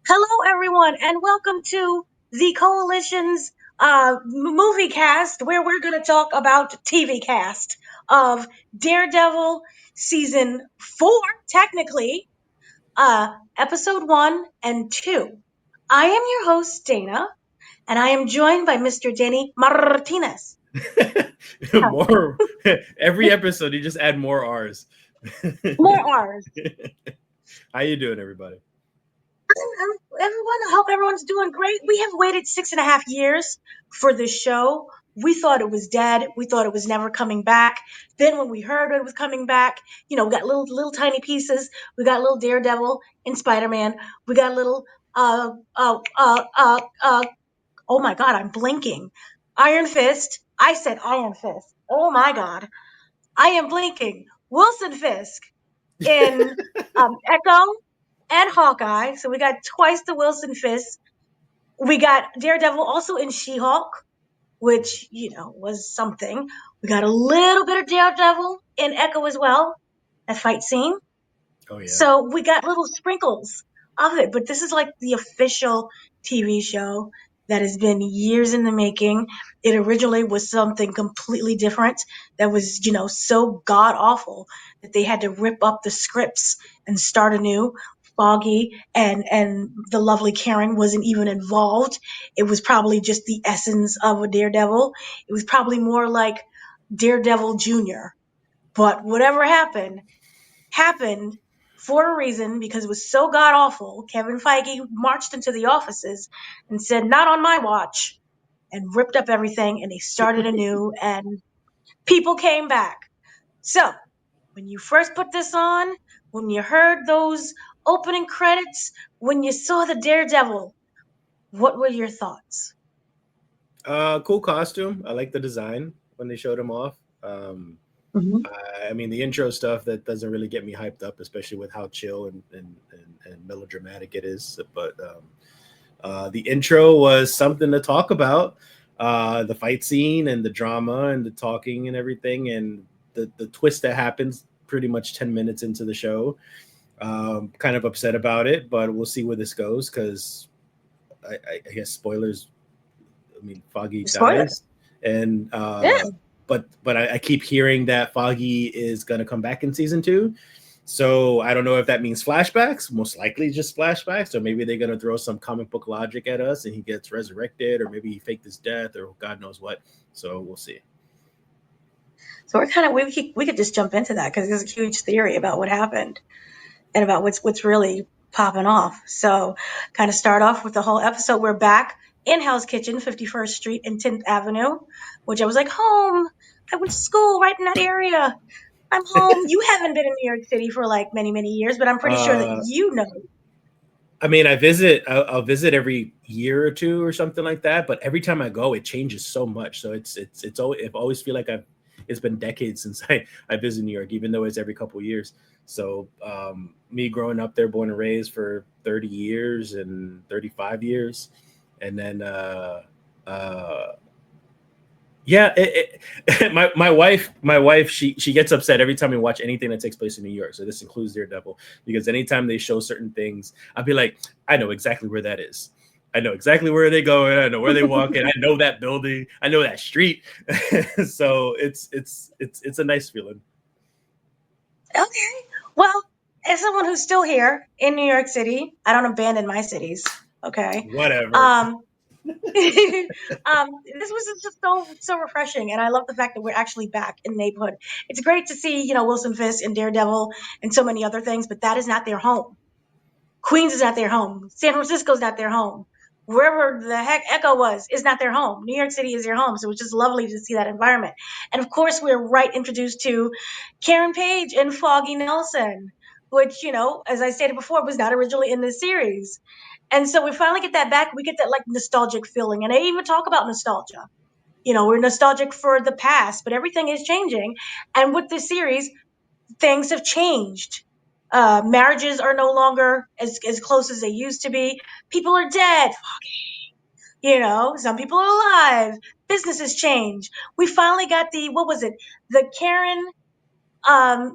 Hello, everyone, and welcome to the Coalition's movie cast, where we're going to talk about TV cast of Daredevil season 4, technically, episode 1 and 2. I am your host, Dana, and I am joined by Mr. Denny Martinez. More every episode, you just add more R's. More R's. How you doing, everybody? Everyone, I hope everyone's doing great. We have waited 6.5 years for this show. We thought it was dead. We thought it was never coming back. Then when we heard it was coming back, we got little tiny pieces. We got little Daredevil in Spider-Man. We got little uh uh uh uh uh oh my god, I'm blinking. Iron Fist. I said Iron Fist. Oh my god. I am blinking. Wilson Fisk in Echo and Hawkeye. So we got twice the Wilson Fisk. We got Daredevil also in She-Hulk, which, was something. We got a little bit of Daredevil in Echo as well, that fight scene. Oh yeah. So we got little sprinkles of it, but this is like the official TV show that has been years in the making. It originally was something completely different that was, so god awful that they had to rip up the scripts and start anew. Foggy and the lovely Karen wasn't even involved. It was probably just the essence of a Daredevil. It was probably more like Daredevil Jr. But whatever happened for a reason because it was so god awful. Kevin Feige marched into the offices and said, "Not on my watch," and ripped up everything and they started anew and people came back. So, when you first put this on, when you heard those opening credits, when you saw the Daredevil, what were your thoughts? Cool costume. I like the design when they showed him off. Mhm. I mean, the intro stuff that doesn't really get me hyped up, especially with how chill and melodramatic it is. But the intro was something to talk about. The fight scene and the drama and the talking and everything, and the twist that happens pretty much 10 minutes into the show. Kind of upset about it, but we'll see where this goes because I guess spoilers. I mean, Foggy Spoiler. dies, and Yeah. but I keep hearing that Foggy is gonna come back in season two. So I don't know if that means flashbacks. Most likely just flashbacks, or maybe they're gonna throw some comic book logic at us and he gets resurrected, or maybe he faked his death, or God knows what. So we'll see. So we could just jump into that because there's a huge theory about what happened and about what's really popping off. So, kind of start off with the whole episode. We're back in Hell's Kitchen, 51st Street and 10th Avenue, which I was like, home. I went to school right in that area. I'm home. You haven't been in New York City for like many, many years, but I'm pretty sure that Uh, you know. I mean, I visit. I'll visit every year or two or something like that. But every time I go, it changes so much. So it's always, I always feel like I've. It's been decades since I visit New York, even though it's every couple of years. So me growing up there, born and raised for 30 years and 35 years, and then uh, yeah, my wife, she gets upset every time we watch anything that takes place in New York. So this includes Daredevil, because anytime they show certain things, I'll be like, I know exactly where that is. I know exactly where they go, and I know where they walk, and I know that building, I know that street. So it's a nice feeling. Okay. Well, as someone who's still here in New York City, I don't abandon my cities. Okay. Whatever. Um, this was just so refreshing, and I love the fact that we're actually back in the neighborhood. It's great to see, Wilson Fisk and Daredevil and so many other things, but that is not their home. Queens is not their home. San Francisco's not their home. Wherever the heck Echo was is not their home. New York City is their home, so it's just lovely to see that environment. And of course, we're right introduced to Karen Page and Foggy Nelson, which, as I stated before, was not originally in this series. And so we finally get that back. We get that like nostalgic feeling. And they even talk about nostalgia. We're nostalgic for the past, but everything is changing. And with this series, things have changed. Marriages are no longer as close as they used to be. People are dead. Some people are alive. Businesses change. We finally got what was it? The Karen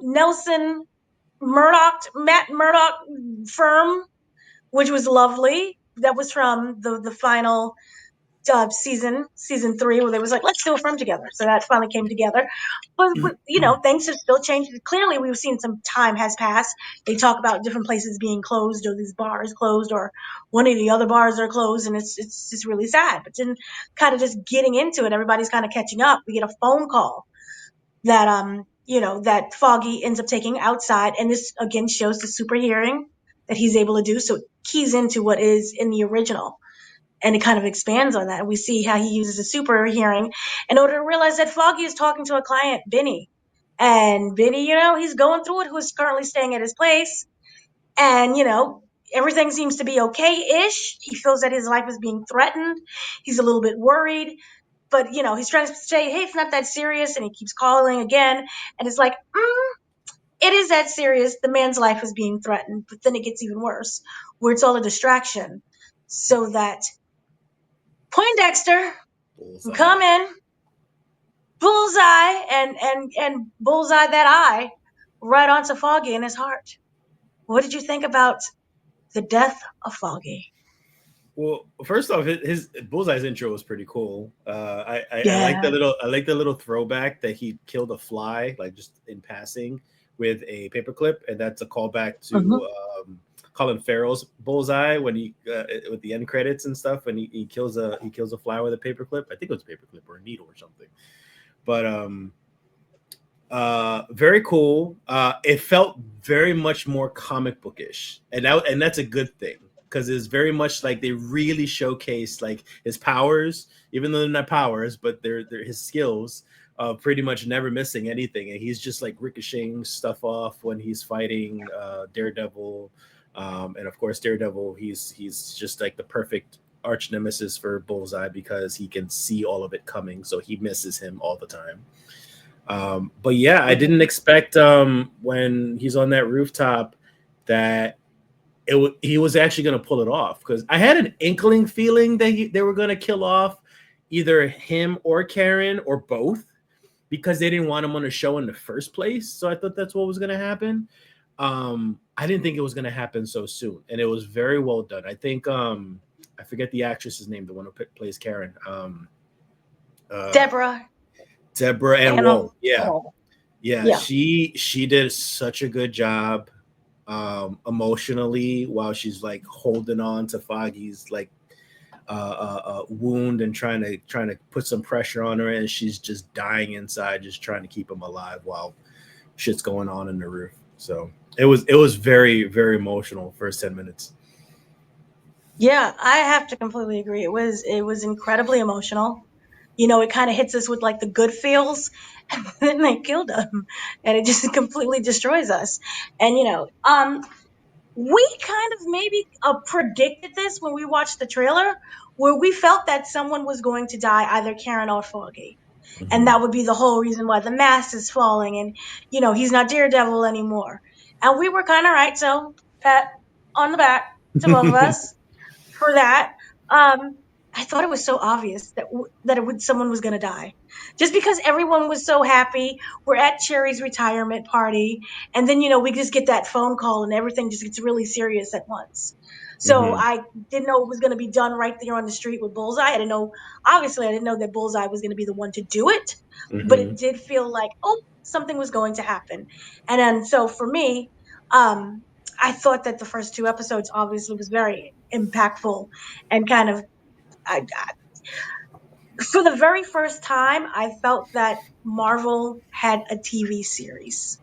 Nelson Murdoch, Matt Murdock firm which was lovely. That was from the final season 3, where they was like, let's do a film together. So that finally came together. But things have still changed. Clearly, we've seen some time has passed. They talk about different places being closed, or these bars closed, or one of the other bars are closed, and it's just really sad. But then, kind of just getting into it, everybody's kind of catching up. We get a phone call that that Foggy ends up taking outside, and this again shows the super hearing that he's able to do. So it keys into what is in the original, and it kind of expands on that. And we see how he uses a super hearing in order to realize that Foggy is talking to a client, Benny. And Benny, he's going through it, who's currently staying at his place. And, everything seems to be okay-ish. He feels that his life is being threatened. He's a little bit worried. But, he's trying to say, hey, it's not that serious. And he keeps calling again. And it's like, it is that serious. The man's life is being threatened. But then it gets even worse, where it's all a distraction. So that Poindexter Bullseye. come in, bullseye, and bullseye that eye right onto Foggy in his heart. What did you think about the death of Foggy? Well, first off, his Bullseye's intro was pretty cool. I like Yeah. the little throwback that he killed a fly like just in passing with a paperclip, and that's a callback Mm-hmm. to Colin Farrell's Bullseye when he with the end credits and stuff when he kills a fly with a paperclip. I think it was a paperclip or a needle or something. But very cool. It felt very much more comic bookish, and that's a good thing because it's very much like they really showcase like his powers, even though they're not powers, but they're his skills. Pretty much never missing anything, and he's just like ricocheting stuff off when he's fighting Daredevil, and of course Daredevil. He's just like the perfect arch nemesis for Bullseye because he can see all of it coming, so he misses him all the time. But yeah, I didn't expect when he's on that rooftop that he was actually going to pull it off because I had an inkling feeling that they were going to kill off either him or Karen or both because they didn't want him on the show in the first place. So I thought that's what was going to happen. I didn't think it was going to happen so soon, and it was very well done. I think I forget the actress's name, the one who plays Karen. Uh, Deborah Deborah Ann and Woll. Yeah, yeah, yeah. she did such a good job emotionally while she's like holding on to Foggy's like wound and trying to put some pressure on her, and she's just dying inside, just trying to keep him alive while shit's going on in the roof. So it was very very emotional first 10 minutes. Yeah, I have to completely agree. It was incredibly emotional. It kind of hits us with like the good feels, and then they killed him, and it just completely destroys us. And we kind of maybe predicted this when we watched the trailer, where we felt that someone was going to die, either Karen or Foggy. And Mm-hmm. that would be the whole reason why the mask is falling, and, he's not Daredevil anymore. And we were kind of right. So, pat on the back to both of us for that. Um, I thought it was so obvious that someone was going to die, just because everyone was so happy. We're at Cherry's retirement party, and then we just get that phone call, and everything just gets really serious at once. So Mm-hmm. I didn't know it was going to be done right there on the street with Bullseye. I didn't know, obviously, I didn't know that Bullseye was going to be the one to do it, but Mm-hmm. it did feel like, oh, something was going to happen. And then, so for me, um, I thought that the first 2 episodes obviously was very impactful, and kind of, for the very first time, I felt that Marvel had a TV series.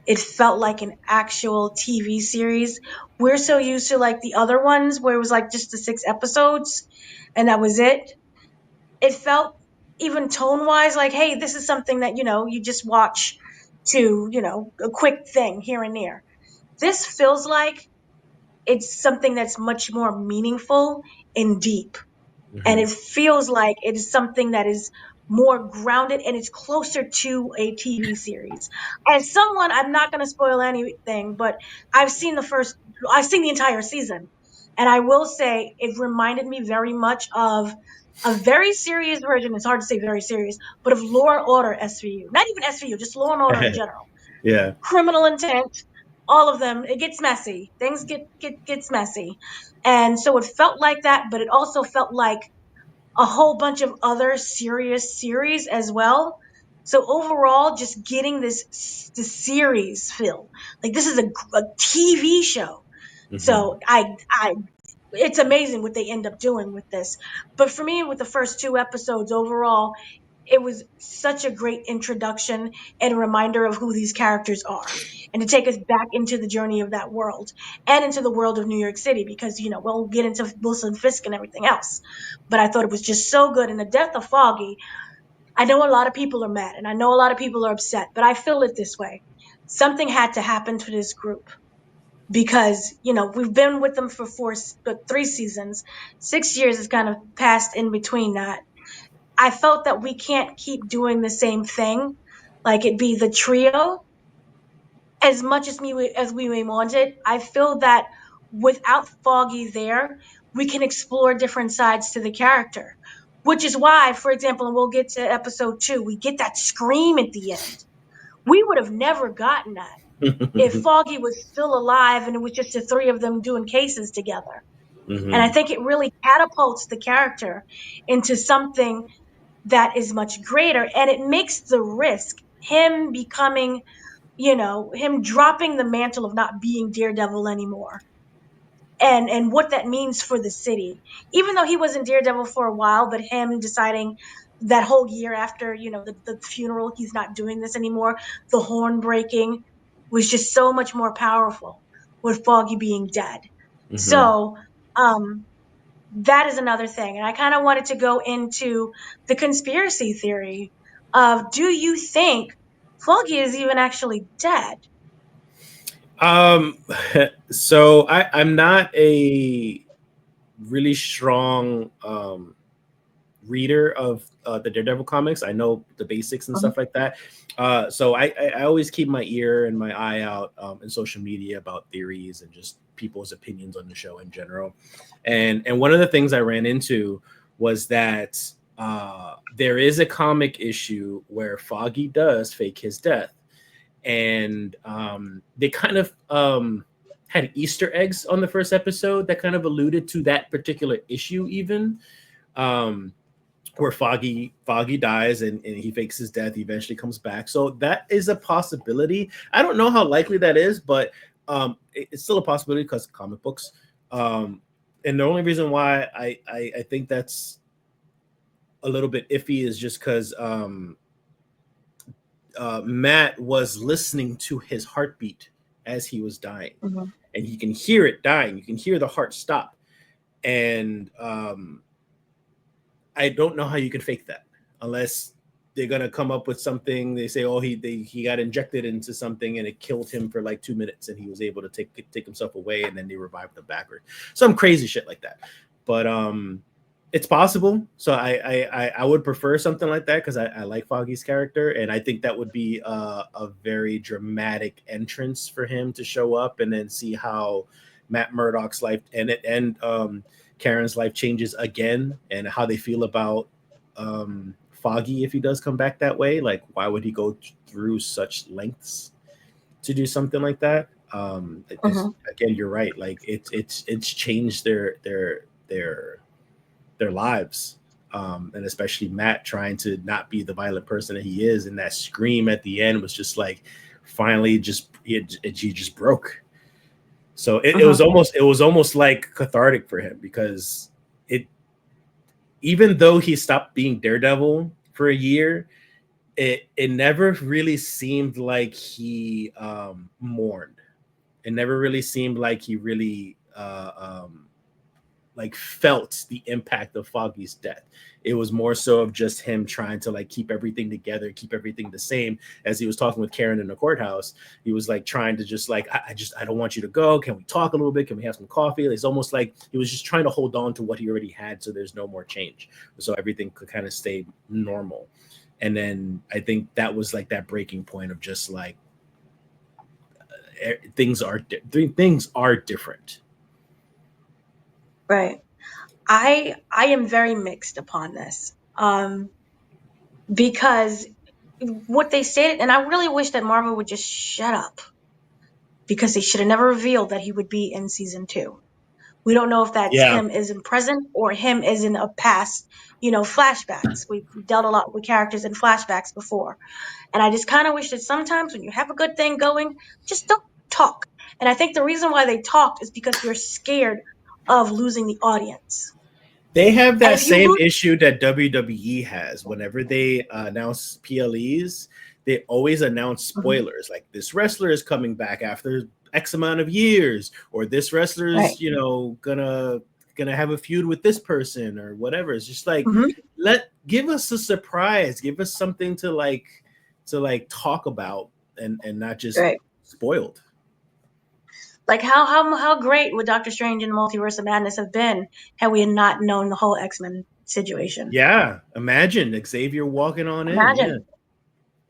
It felt like an actual TV series. We're so used to like the other ones where it was like just the 6 episodes and that was it. It felt, even tone wise, like, hey, this is something that, you just watch to, a quick thing here and there. This feels like it's something that's much more meaningful and deep. And Mm-hmm. it feels like it is something that is more grounded, and it's closer to a TV series. As someone, I'm not going to spoil anything, but I've seen I've seen the entire season. And I will say it reminded me very much of a very serious version. It's hard to say very serious, but of Law and Order SVU. Not even SVU, just Law and Order in general. Yeah. Criminal Intent, all of them, it gets messy. Things gets messy. And so it felt like that, but it also felt like a whole bunch of other serious series as well. So overall, just getting the series feel like this is a TV show. Mm-hmm. So I it's amazing what they end up doing with this. But for me, with the first two episodes overall, it was such a great introduction and a reminder of who these characters are, and to take us back into the journey of that world and into the world of New York City, because we'll get into Wilson Fisk and everything else. But I thought it was just so good. And the death of Foggy, I know a lot of people are mad and I know a lot of people are upset, but I feel it this way: something had to happen to this group, because we've been with them for 3 seasons. 6 years is kind of passed in between that. I felt that we can't keep doing the same thing, like it be the trio, as much as we may want it. I feel that without Foggy there, we can explore different sides to the character, which is why, for example, and we'll get to episode 2, we get that scream at the end. We would have never gotten that if Foggy was still alive and it was just the three of them doing cases together. And I Mm-hmm. think it really catapults the character into something that is much greater, and it makes the risk, him becoming, him dropping the mantle of not being Daredevil anymore, and what that means for the city. Even though he wasn't Daredevil for a while, but him deciding that whole year after, the funeral, he's not doing this anymore. The horn breaking was just so much more powerful with Foggy being dead. Mm-hmm. So, that is another thing. And I kind of wanted to go into the conspiracy theory of, do you think Foggy is even actually dead? Um, so I'm not a really strong reader of the Daredevil comics. I know the basics and Mhm. stuff like that. So I always keep my ear and my eye out in social media about theories and just people's opinions on the show in general. And one of the things I ran into was that there is a comic issue where Foggy does fake his death, and they kind of had Easter eggs on the first episode that kind of alluded to that particular issue, even. Um, where Foggy dies and he fakes his death. He eventually comes back, so that is a possibility. I don't know how likely that is, but it's still a possibility because comic books. Um, and the only reason why I think that's a little bit iffy is just because Matt was listening to his heartbeat as he was dying, Mhm. and he can hear it dying. You can hear the heart stop, and I don't know how you can fake that unless they're gonna come up with something. They say, "Oh, he got injected into something and it killed him for like 2 minutes, and he was able to take himself away, and then they revived him backward." Some crazy shit like that. But it's possible. So I would prefer something like that because I like Foggy's character, and I think that would be a very dramatic entrance for him to show up and then see how Matt Murdock's life and Karen's life changes again, and how they feel about Foggy if he does come back that way. Like, why would he go through such lengths to do something like that? Because Mhm. again, you're right. Like, it's changed their lives. And especially Matt trying to not be the violent person that he is, and that scream at the end was just like, finally, he just broke. So Mhm. it was almost like cathartic for him, because it, even though he stopped being Daredevil for a year, it never really seemed like he mourned. It never really seemed like he really like felt the impact of Foggy's death. It was more so of just him trying to like keep everything together, keep everything the same. As he was talking with Karen in the courthouse, he was like trying to just like, I don't want you to go. Can we talk a little bit? Can we have some coffee? It's almost like he was just trying to hold on to what he already had, so there's no more change, so everything could kind of stay normal. And then I think that was like that breaking point of just like, things are different. Right. I am very mixed upon this. Because what they stated, and I really wish that Marvel would just shut up. because they should have never revealed that he would be in season 2. We don't know if that's Yeah, him as in present or him as in a past, flashbacks. We've dealt a lot with characters in flashbacks before. And I just kind of wish that sometimes when you have a good thing going, just don't talk. And I think the reason why they talked is because they're scared of losing the audience. they have And that if you same lose, issue that WWE has. Whenever they announce PLEs, they always announce Mhm. spoilers, like this wrestler is coming back after X amount of years, or this wrestler right. is, gonna have a feud with this person or whatever. It's just like, Hmm. give us a surprise, give us something to talk about, and not just Right. spoiled. Like how great would Doctor Strange and the Multiverse of Madness have been had we not known the whole X-Men situation? Yeah, imagine Xavier walking on in. Yeah. Imagine.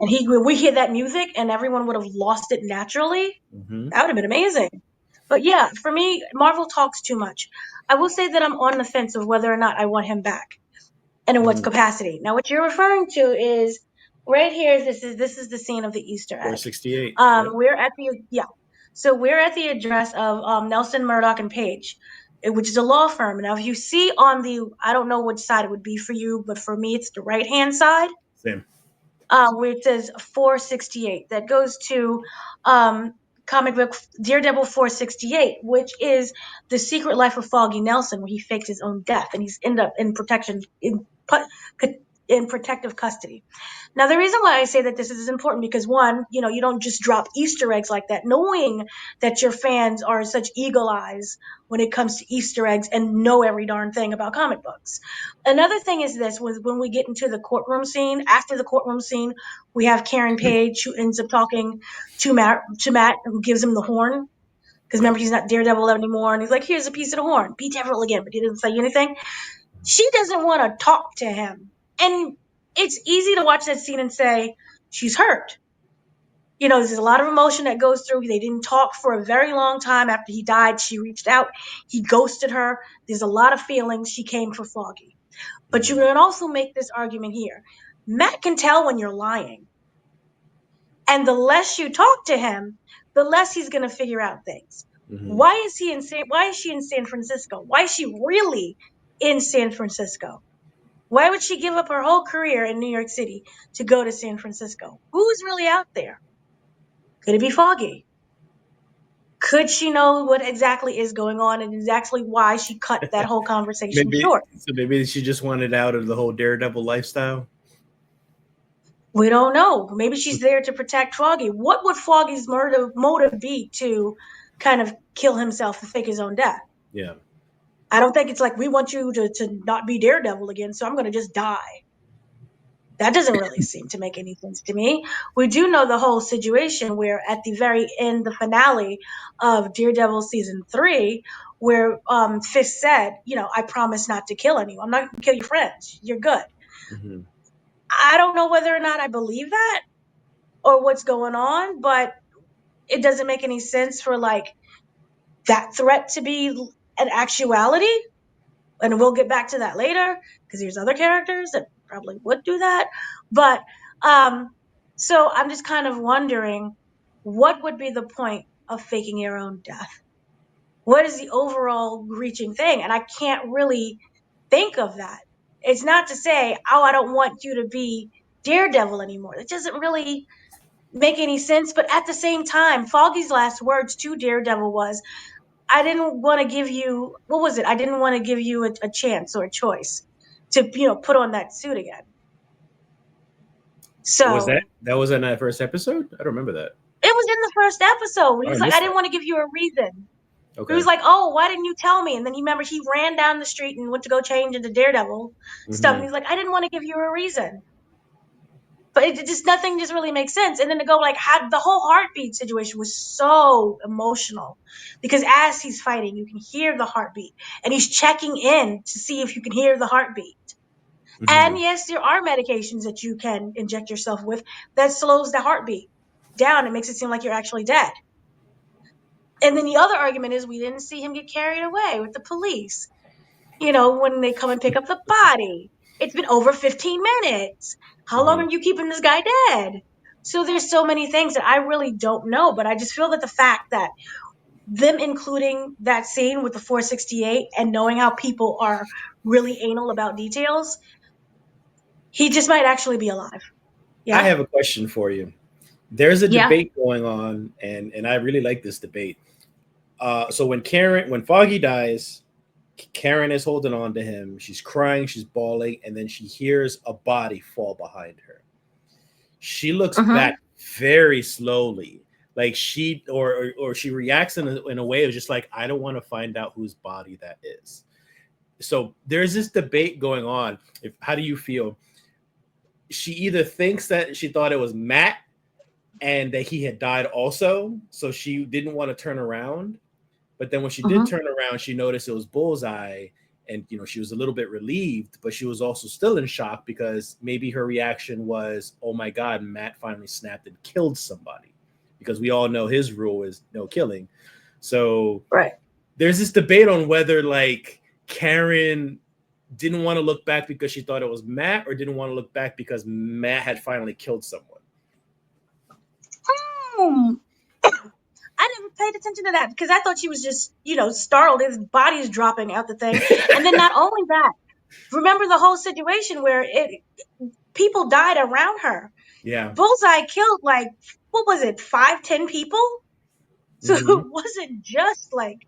And when we hear that music and everyone would have lost it naturally, Hmm. that would have been amazing. But yeah, for me, Marvel talks too much. I will say that I'm on the fence of whether or not I want him back and in what Hmm. capacity. Now, what you're referring to is right here. This is the scene of the Easter egg. 468. Yep. We're at the yeah. So we're at the address of Nelson Murdock and Page, which is a law firm. Now, if you see on the, I don't know which side it would be for you, but for me, it's the right hand side Same. where it says 468. That goes to comic book Daredevil 468, which is the secret life of Foggy Nelson, where he faked his own death and he's ended up in protective custody. Now, the reason why I say that this is important because one, you don't just drop Easter eggs like that, knowing that your fans are such eagle eyes when it comes to Easter eggs and know every darn thing about comic books. Another thing is this: was when we get into the courtroom scene. After the courtroom scene, we have Karen Page who ends up talking to Matt, who gives him the horn. Because Right. remember, he's not Daredevil anymore, and he's like, "Here's a piece of the horn, be Daredevil again," but he doesn't say anything. She doesn't want to talk to him. And it's easy to watch that scene and say, she's hurt. There's a lot of emotion that goes through. They didn't talk for a very long time after he died. She reached out. He ghosted her. There's a lot of feelings. She came for Foggy. But you Hmm. can also make this argument here. Matt can tell when you're lying. And the less you talk to him, the less he's going to figure out things. Hmm. Why is she in San Francisco? Why is she really in San Francisco? Why would she give up her whole career in New York City to go to San Francisco? Who's really out there? Could it be Foggy? Could she know what exactly is going on and exactly why she cut that whole conversation Maybe short? so. Maybe she just wanted out of the whole Daredevil lifestyle. We don't know. Maybe she's there to protect Foggy. What would Foggy's motive be to kind of kill himself and fake his own death? Yeah. I don't think it's like we want you to not be Daredevil again, so I'm going to just die. That doesn't really seem to make any sense to me. We do know the whole situation where at the very end, the finale of Daredevil season 3, where Fisk said, I promise not to kill anyone. I'm not going to kill your friends. You're good. Hmm. I don't know whether or not I believe that or what's going on, but it doesn't make any sense for like that threat to be an actuality. And we'll get back to that later because there's other characters that probably would do that. But um, so I'm just kind of wondering what would be the point of faking your own death? What is the overall reaching thing? And I can't really think of that. It's not to say, oh, I don't want you to be Daredevil anymore. It doesn't really make any sense. But at the same time, Foggy's last words to Daredevil was, I didn't want to give you, what was it? I didn't want to give you a chance or a choice to, put on that suit again. Was that So that was in that first episode? I don't remember that. it was in the first episode. He Oh, I was like, I missed didn't that. want to give you a reason. He was Okay. like, oh, why didn't you tell me? And then he remember he ran down the street and went to go change into Daredevil stuff. And Hmm. he's like, I didn't want to give you a reason. But it just nothing just really makes sense. And then to go like how the whole heartbeat situation was so emotional because as he's fighting, you can hear the heartbeat and he's checking in to see if you can hear the heartbeat. Hmm. And yes, there are medications that you can inject yourself with that slows the heartbeat down. It makes it seem like you're actually dead. And then the other argument is we didn't see him get carried away with the police. When they come and pick up the body. It's been over 15 minutes. How long Hmm. are you keeping this guy dead? So there's so many things that I really don't know, but I just feel that the fact that them including that scene with the 468 and knowing how people are really anal about details, he just might actually be alive. I Yeah. have a question for you. There's a Yeah. debate going on, and I really like this debate. So when Foggy dies, Karen is holding on to him. She's crying, she's bawling, and then she hears a body fall behind her. She looks Mm-hmm. back very slowly, like or she reacts in a way of just like, I don't want to find out whose body that is. So there's this debate going on. If How do you feel? She either thinks that she thought it was Matt and that he had died also, so she didn't want to turn around. But then when she did Mm-hmm. turn around, she noticed it was Bullseye, and she was a little bit relieved, but she was also still in shock because maybe her reaction was, "Oh my God, Matt finally snapped and killed somebody," because we all know his rule is no killing. So Right. there's this debate on whether like Karen didn't want to look back because she thought it was Matt, or didn't want to look back because Matt had finally killed someone. Hmm. I never paid attention to that because I thought she was just, startled. His body's dropping out the thing. And then not only that, remember the whole situation where people died around her. Yeah. Bullseye killed like, what was it, 5, 10 people? So it Mm-hmm. wasn't just like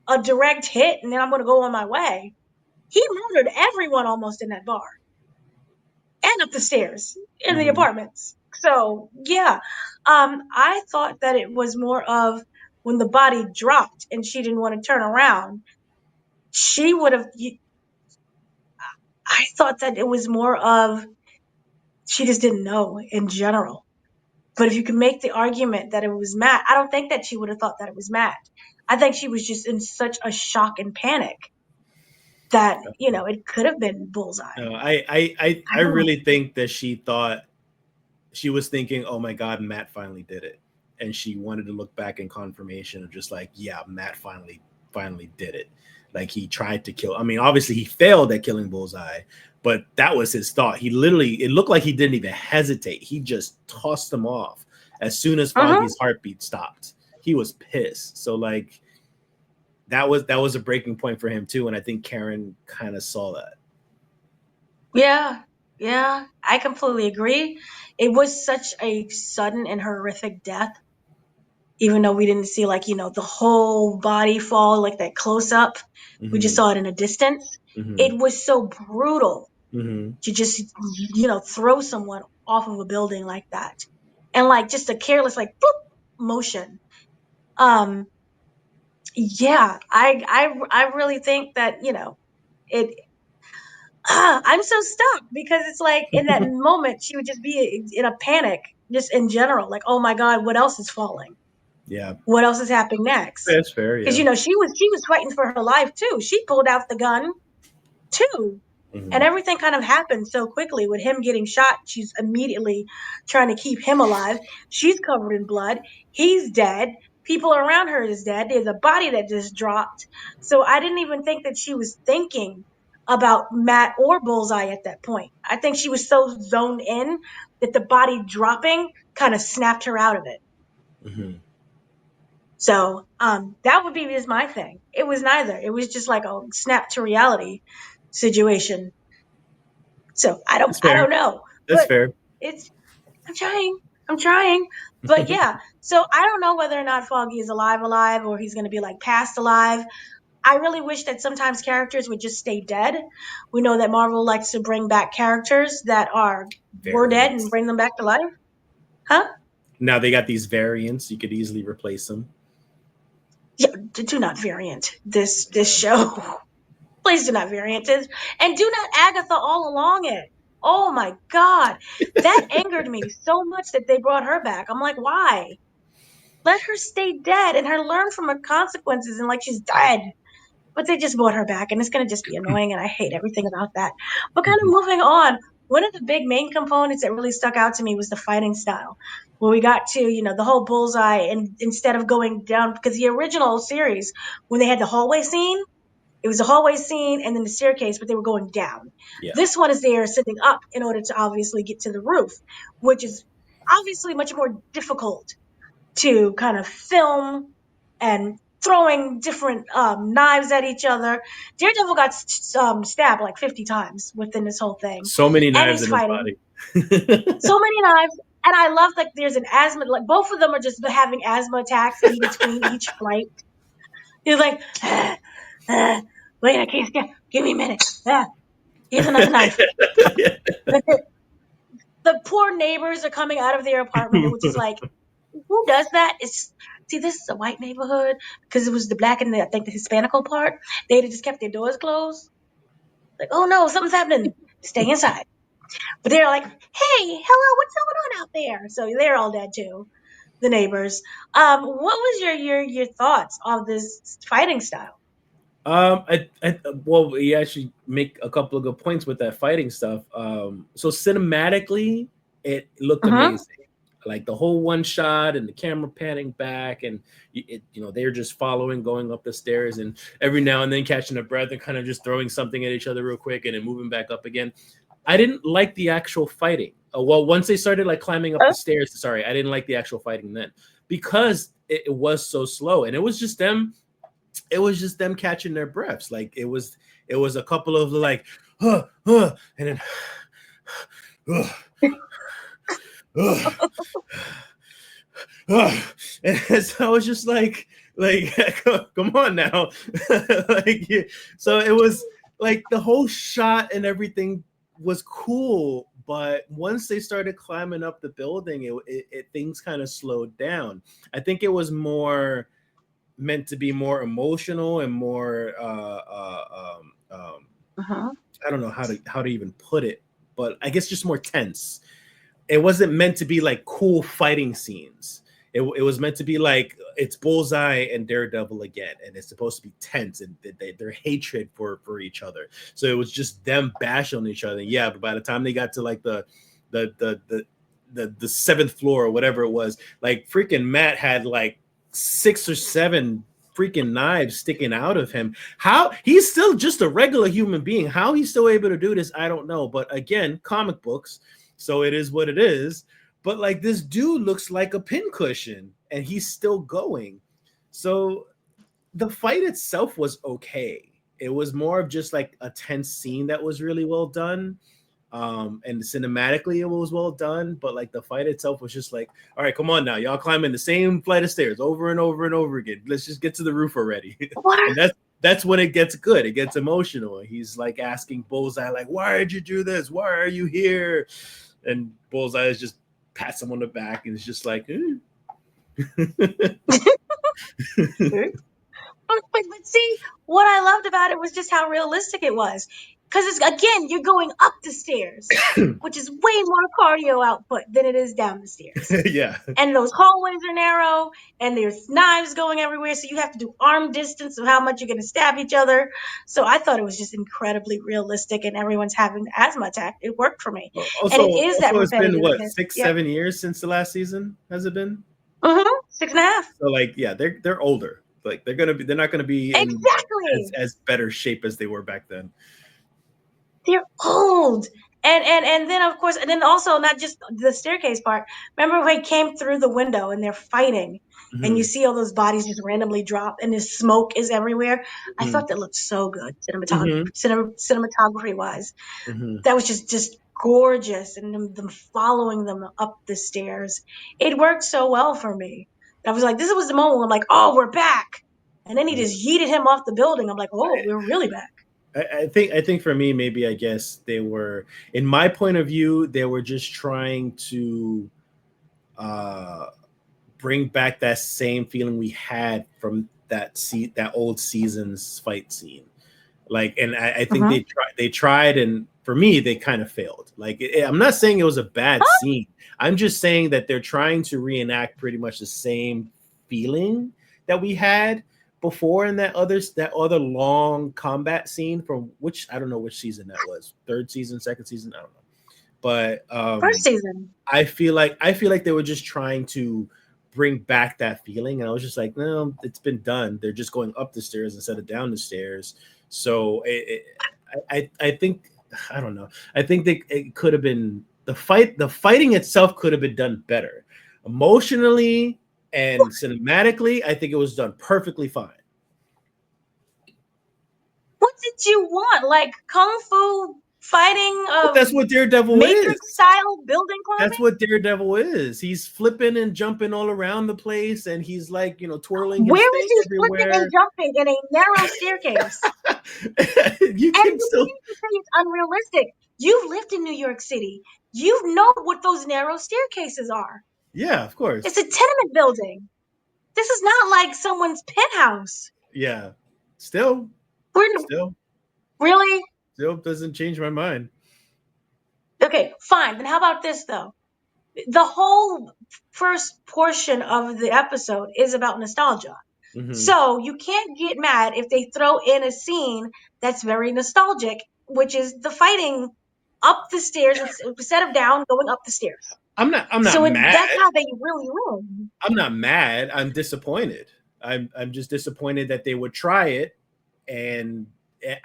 a direct hit and then I'm gonna go on my way. He murdered everyone almost in that bar and up the stairs in the Mm-hmm. apartments. So yeah, I thought that it was more of when the body dropped and she didn't want to turn around. She would have. I thought that it was more of she just didn't know in general. But if you can make the argument that it was Matt, I don't think that she would have thought that it was Matt. I think she was just in such a shock and panic that it could have been Bullseye. No, I I don't know. really think that she thought, she was thinking, "Oh my God, Matt finally did it," and she wanted to look back in confirmation of just like, "Yeah, Matt finally did it." Like he tried to kill. I mean, obviously he failed at killing Bullseye, but that was his thought. He literally, it looked like he didn't even hesitate. He just tossed them off as soon as Mm-hmm. Foggy's heartbeat stopped. He was pissed. So like that was a breaking point for him too, and I think Karen kind of saw that. Yeah, yeah, I completely agree. It was such a sudden and horrific death, even though we didn't see like, the whole body fall, like that close up. We just Mm-hmm. saw it in a distance. Mm-hmm. It was so brutal Mm-hmm. to just, throw someone off of a building like that. And like just a careless, like, boop motion. Um, yeah, I really think that, it, I'm so stuck because it's like in that moment she would just be in a panic, just in general, like, oh my God, what else is falling? Yeah, What else is happening next? that's fair. Because Yeah. she was fighting for her life too. She pulled out the gun too. And Mm-hmm. everything kind of happened so quickly with him getting shot. She's immediately trying to keep him alive. She's covered in blood. He's dead. People around her is dead. There's a body that just dropped. So I didn't even think that she was thinking about Matt or Bullseye at that point. I think she was so zoned in that the body dropping kind of snapped her out of it. Mm-hmm. So that would be just my thing. It was neither. It was just like a snap to reality situation. So I don't That's I fair. don't know. That's But fair. it's I'm trying. I'm trying. But yeah. So I don't know whether or not Foggy is alive or he's gonna be like past alive. I really wish that sometimes characters would just stay dead. We know that Marvel likes to bring back characters that were dead and Variants. bring them back to life. Huh? Now they got these variants. You could easily replace them. Yeah, do not variant this show. Please do not variant this. And do not Agatha all along it. Oh my God. That angered me so much that they brought her back. I'm like, why? Let her stay dead and her learn from her consequences and like she's dead. But they just brought her back and it's gonna just be annoying and I hate everything about that. But kind of Mm-hmm. moving on, one of the big main components that really stuck out to me was the fighting style. Where we got to, the whole bullseye and instead of going down because the original series, when they had the hallway scene, it was a hallway scene and then the staircase, but they were going down. Yeah. This one is there sitting up in order to obviously get to the roof, which is obviously much more difficult to kind of film and throwing different knives at each other. Daredevil got stabbed like 50 times within this whole thing, So many and knives he's in his fighting body. so many knives. And I love like there's an asthma, like both of them are just having asthma attacks in between each fight. He's like, wait, I can't stand. Give me a minute. Here's another knife. The poor neighbors are coming out of their apartment, which is like, who does that? It's see, this is a white neighborhood because it was the black and I think the Hispanical part. They'd have just kept their doors closed. Like, oh no, something's happening. Stay inside. But they're like, hey, hello, what's going on out there? So they're all dead too, the neighbors. What was your thoughts on this fighting style? Well, you actually make a couple of good points with that fighting stuff. So cinematically, it looked Mm-hmm. amazing. Like the whole one shot and the camera panning back, and they're just following, going up the stairs, and every now and then catching a breath and kind of just throwing something at each other real quick, and then moving back up again. I didn't like the actual fighting. Well, once they started like climbing up the stairs, sorry, I didn't like the actual fighting then because it was so slow, and it was just them catching their breaths. Like it was a couple of like and then and so I was just like come on now. So it was like the whole shot and everything was cool, but once they started climbing up the building, it things kind of slowed down. I think it was more meant to be more emotional and more Uh-huh. I don't know how to even put it, but I guess just more tense. It wasn't meant to be like cool fighting scenes. It was meant to be like it's Bullseye and Daredevil again, and it's supposed to be tense and their hatred for each other. So it was just them bashing on each other. Yeah, but by the time they got to like the the the the seventh floor or whatever it was, like freaking Matt had like 6 or 7 freaking knives sticking out of him. How he's still just a regular human being. How he's still able to do this, I don't know. But again, comic books, so it is what it is. But like this dude looks like a pincushion and he's still going. So the fight itself was okay. It was more of just like a tense scene that was really well done. And cinematically it was well done, but like the fight itself was just like, all right, come on now, y'all climbing the same flight of stairs over and over and over again. Let's just get to the roof already. What? And that's when it gets good. It gets emotional. He's like asking Bullseye, like, why did you do this? Why are you here? And Bullseye is just pats him on the back and it's just like, But see, what I loved about it was just how realistic it was. Because it's again, you're going up the stairs, which is way more cardio output than it is down the stairs. yeah. And those hallways are narrow, and there's knives going everywhere, so you have to do arm distance of how much you're going to stab each other. So I thought it was just incredibly realistic, and everyone's having asthma attack. It worked for me, and Also, it is that it's been what repetitiveness. six, Yep. 7 years since the last season? Has it been? 6.5. So like, yeah, they're older. Like they're not gonna be in Exactly. as better shape as they were back then. They're old. And then of course, and then also not just the staircase part. Remember when he came through the window and they're fighting, and you Mm-hmm. see all those bodies just randomly drop, and the smoke is everywhere. I Mm-hmm. thought that looked so good, Mm-hmm. cinematography wise. Mm-hmm. That was just gorgeous, and them following them up the stairs. It worked so well for me. I was like, this was the moment where I'm like, oh, we're back. And then he just yeeted him off the building. I'm like, oh, we're really back. I think for me, maybe I guess they were, in my point of view, they were just trying to uh, bring back that same feeling we had from that old season's fight scene. Like, and I think Mm-hmm. they tried, and for me, they kind of failed. Like, I'm not saying it was a bad scene. I'm just saying that they're trying to reenact pretty much the same feeling that we had before in that other long combat scene from which I don't know which season that was. Third season, second season, I don't know. But First season. I feel like they were just trying to bring back that feeling, and I was just like, no, it's been done. They're just going up the stairs instead of down the stairs. So I think I don't know. I think it could have been the fighting itself could have been done better. Emotionally and cinematically, I think it was done perfectly fine. What did you want? Like kung fu fighting, But that's what Daredevil Matrix is. style building That's climbing? what Daredevil is. He's flipping and jumping all around the place, and he's like, twirling his Where is thing he flipping and everywhere. jumping in a narrow staircase? You And can still, continue to say it's unrealistic. You've lived in New York City. You know what those narrow staircases are. yeah, of It's course, a tenement building. This is not like someone's penthouse. yeah. Still, We're still, really still doesn't change my mind. okay. Fine. Then how about this though? The whole first portion of the episode is about nostalgia. Mm-hmm. So you can't get mad if they throw in a scene that's very nostalgic, which is the fighting up the stairs instead of down, going up the stairs. I'm not So mad. that's how they really win. I'm not mad. I'm disappointed. I'm just disappointed that they would try it, and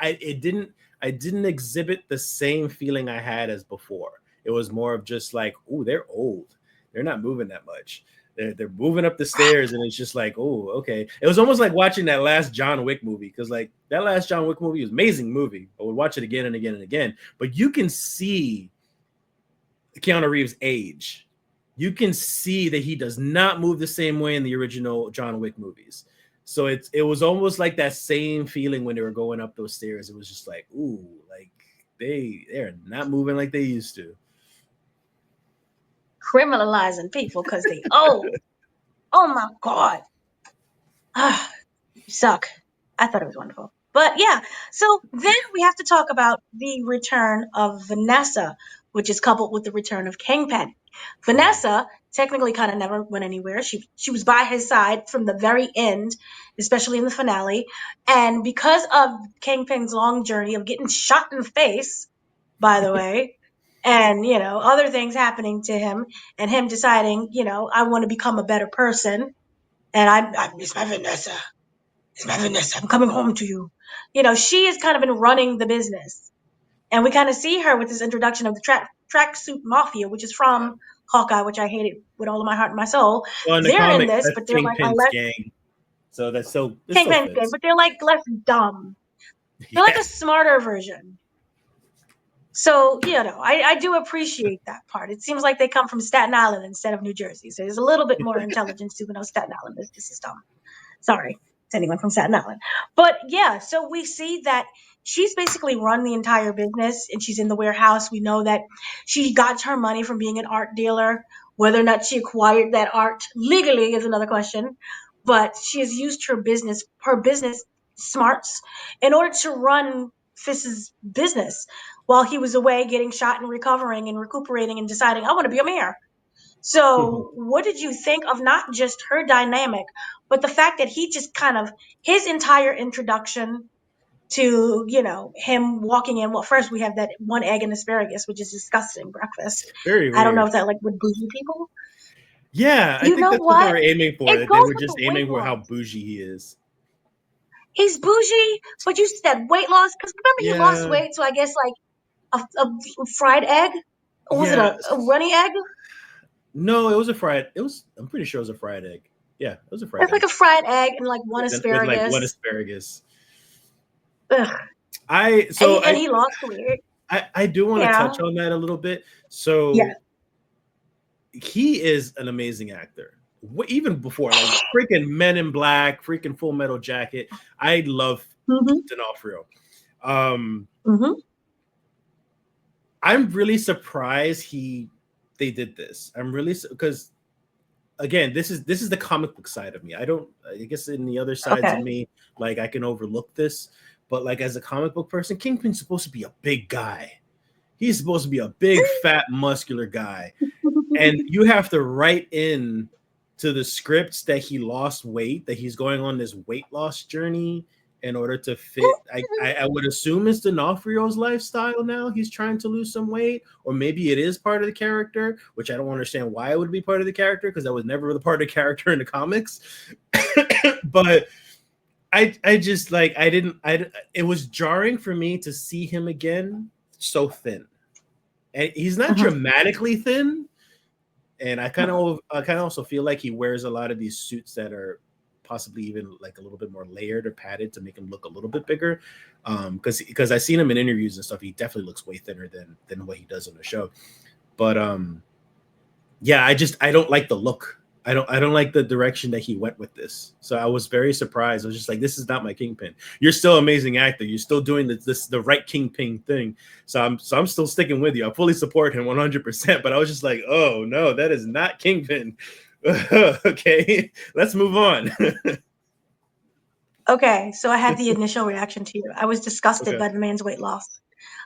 I didn't exhibit the same feeling I had as before. It was more of just like, oh, they're old. They're not moving that much. They're moving up the stairs, and it's just like, oh, okay. It was almost like watching that last John Wick movie, because like that last John Wick movie was an amazing movie. I would watch it again and again and again. But you can see Keanu Reeves' age. You can see that he does not move the same way in the original John Wick movies. So it was almost like that same feeling when they were going up those stairs. It was just like, ooh, like they're not moving like they used to. Criminalizing people because they old. Oh my God. Ah, you suck. I thought it was wonderful. But yeah, so then we have to talk about the return of Vanessa, which is coupled with the return of Kingpin. Vanessa technically kind of never went anywhere. She was by his side from the very end, especially in the finale. And because of Kingpin's long journey of getting shot in the face, by the way, and other things happening to him, and him deciding, I want to become a better person, and I miss my Vanessa. It's my Vanessa. I'm coming home to you. She has kind of been running the business. And we kind of see her with this introduction of the tracksuit mafia, which is from Hawkeye, which I hated with all of my heart and my soul. Well, in the They're in comics, this, that's but they're like a Kingpin's less gang. So it still Kingpin's game, fits. but they're like less dumb. They're like a Yes. smarter version. So, I do appreciate that part. It seems like they come from Staten Island instead of New Jersey. So there's a little bit more intelligence to Staten Island business system. Sorry to anyone from Staten Island. But yeah, so we see that she's basically run the entire business and she's in the warehouse. We know that she got her money from being an art dealer. Whether or not she acquired that art legally is another question. But she has used her business smarts in order to run Fisk's business while he was away getting shot and recovering and recuperating and deciding, I want to be a mayor. So, what did you think of not just her dynamic, but the fact that he just kind of his entire introduction to, him walking in? Well, first we have that one egg and asparagus, which is disgusting breakfast. Very I don't know weird. if that like would bougie people. Yeah, I You think know that's what they what? were aiming for. It That they goes were with the just weight aiming for how loss. bougie he is. He's bougie, but you said weight loss because remember he lost Yeah, weight, so I guess like a fried egg, or was it yeah. a runny egg? No, it was a fried. It was. I'm pretty sure it was a fried egg. Yeah, it was a fried It's like egg a fried egg and like one with like one asparagus. asparagus. Ugh. I And so he, and he lost weight. I do want to Yeah. touch on that a little bit. Yeah. So he is an amazing actor. Even before, like freaking Men in Black, freaking Full Metal Jacket. I love Mm-hmm. D'Onofrio. Um, Mm-hmm. I'm really surprised they did this. I'm really because again, this is the comic book side of me. I guess in the other sides of Okay. me, like I can overlook this, but like as a comic book person, Kingpin's supposed to be a big guy. He's supposed to be a big, fat, muscular guy. And you have to write in to the scripts that he lost weight, that he's going on this weight loss journey in order to fit. I would assume it's D'Onofrio's lifestyle now. He's trying to lose some weight, or maybe it is part of the character, which I don't understand why it would be part of the character because that was never the part of the character in the comics. But I just like it was jarring for me to see him again so thin. and he's not Mhm. dramatically thin. And I kind of also feel like he wears a lot of these suits that are possibly even like a little bit more layered or padded to make him look a little bit bigger. Because I've seen him in interviews and stuff, he definitely looks way thinner than what he does on the show. But yeah, I don't like the look. I don't like the direction that he went with this. So I was very surprised. I was just like, this is not my Kingpin. You're still an amazing actor. You're still doing the right Kingpin thing. So I'm still sticking with you. I fully support him 100%. But I was just like, oh no, that is not Kingpin. Okay, let's move on. Okay, so I had the initial reaction to you. I was disgusted Okay. by the man's weight loss.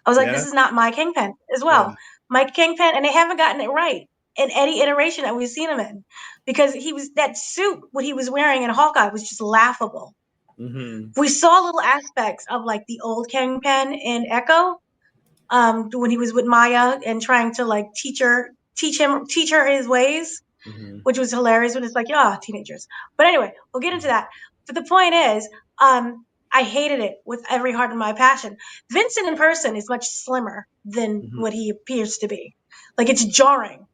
I was like, Yeah. this is not my Kingpin as Yeah. well. My Kingpin, and they haven't gotten it right in any iteration that we've seen him in. Because he was that suit, what he was wearing in Hawkeye was just laughable. Mm-hmm. We saw little aspects of like the old Kingpin in Echo, when he was with Maya and trying to like teach her his ways, Mm-hmm. which was hilarious when it's like, yeah, teenagers. But anyway, we'll get into that. But the point is, I hated it with every heart and my passion. Vincent in person is much slimmer than Mm-hmm. what he appears to be. Like it's jarring.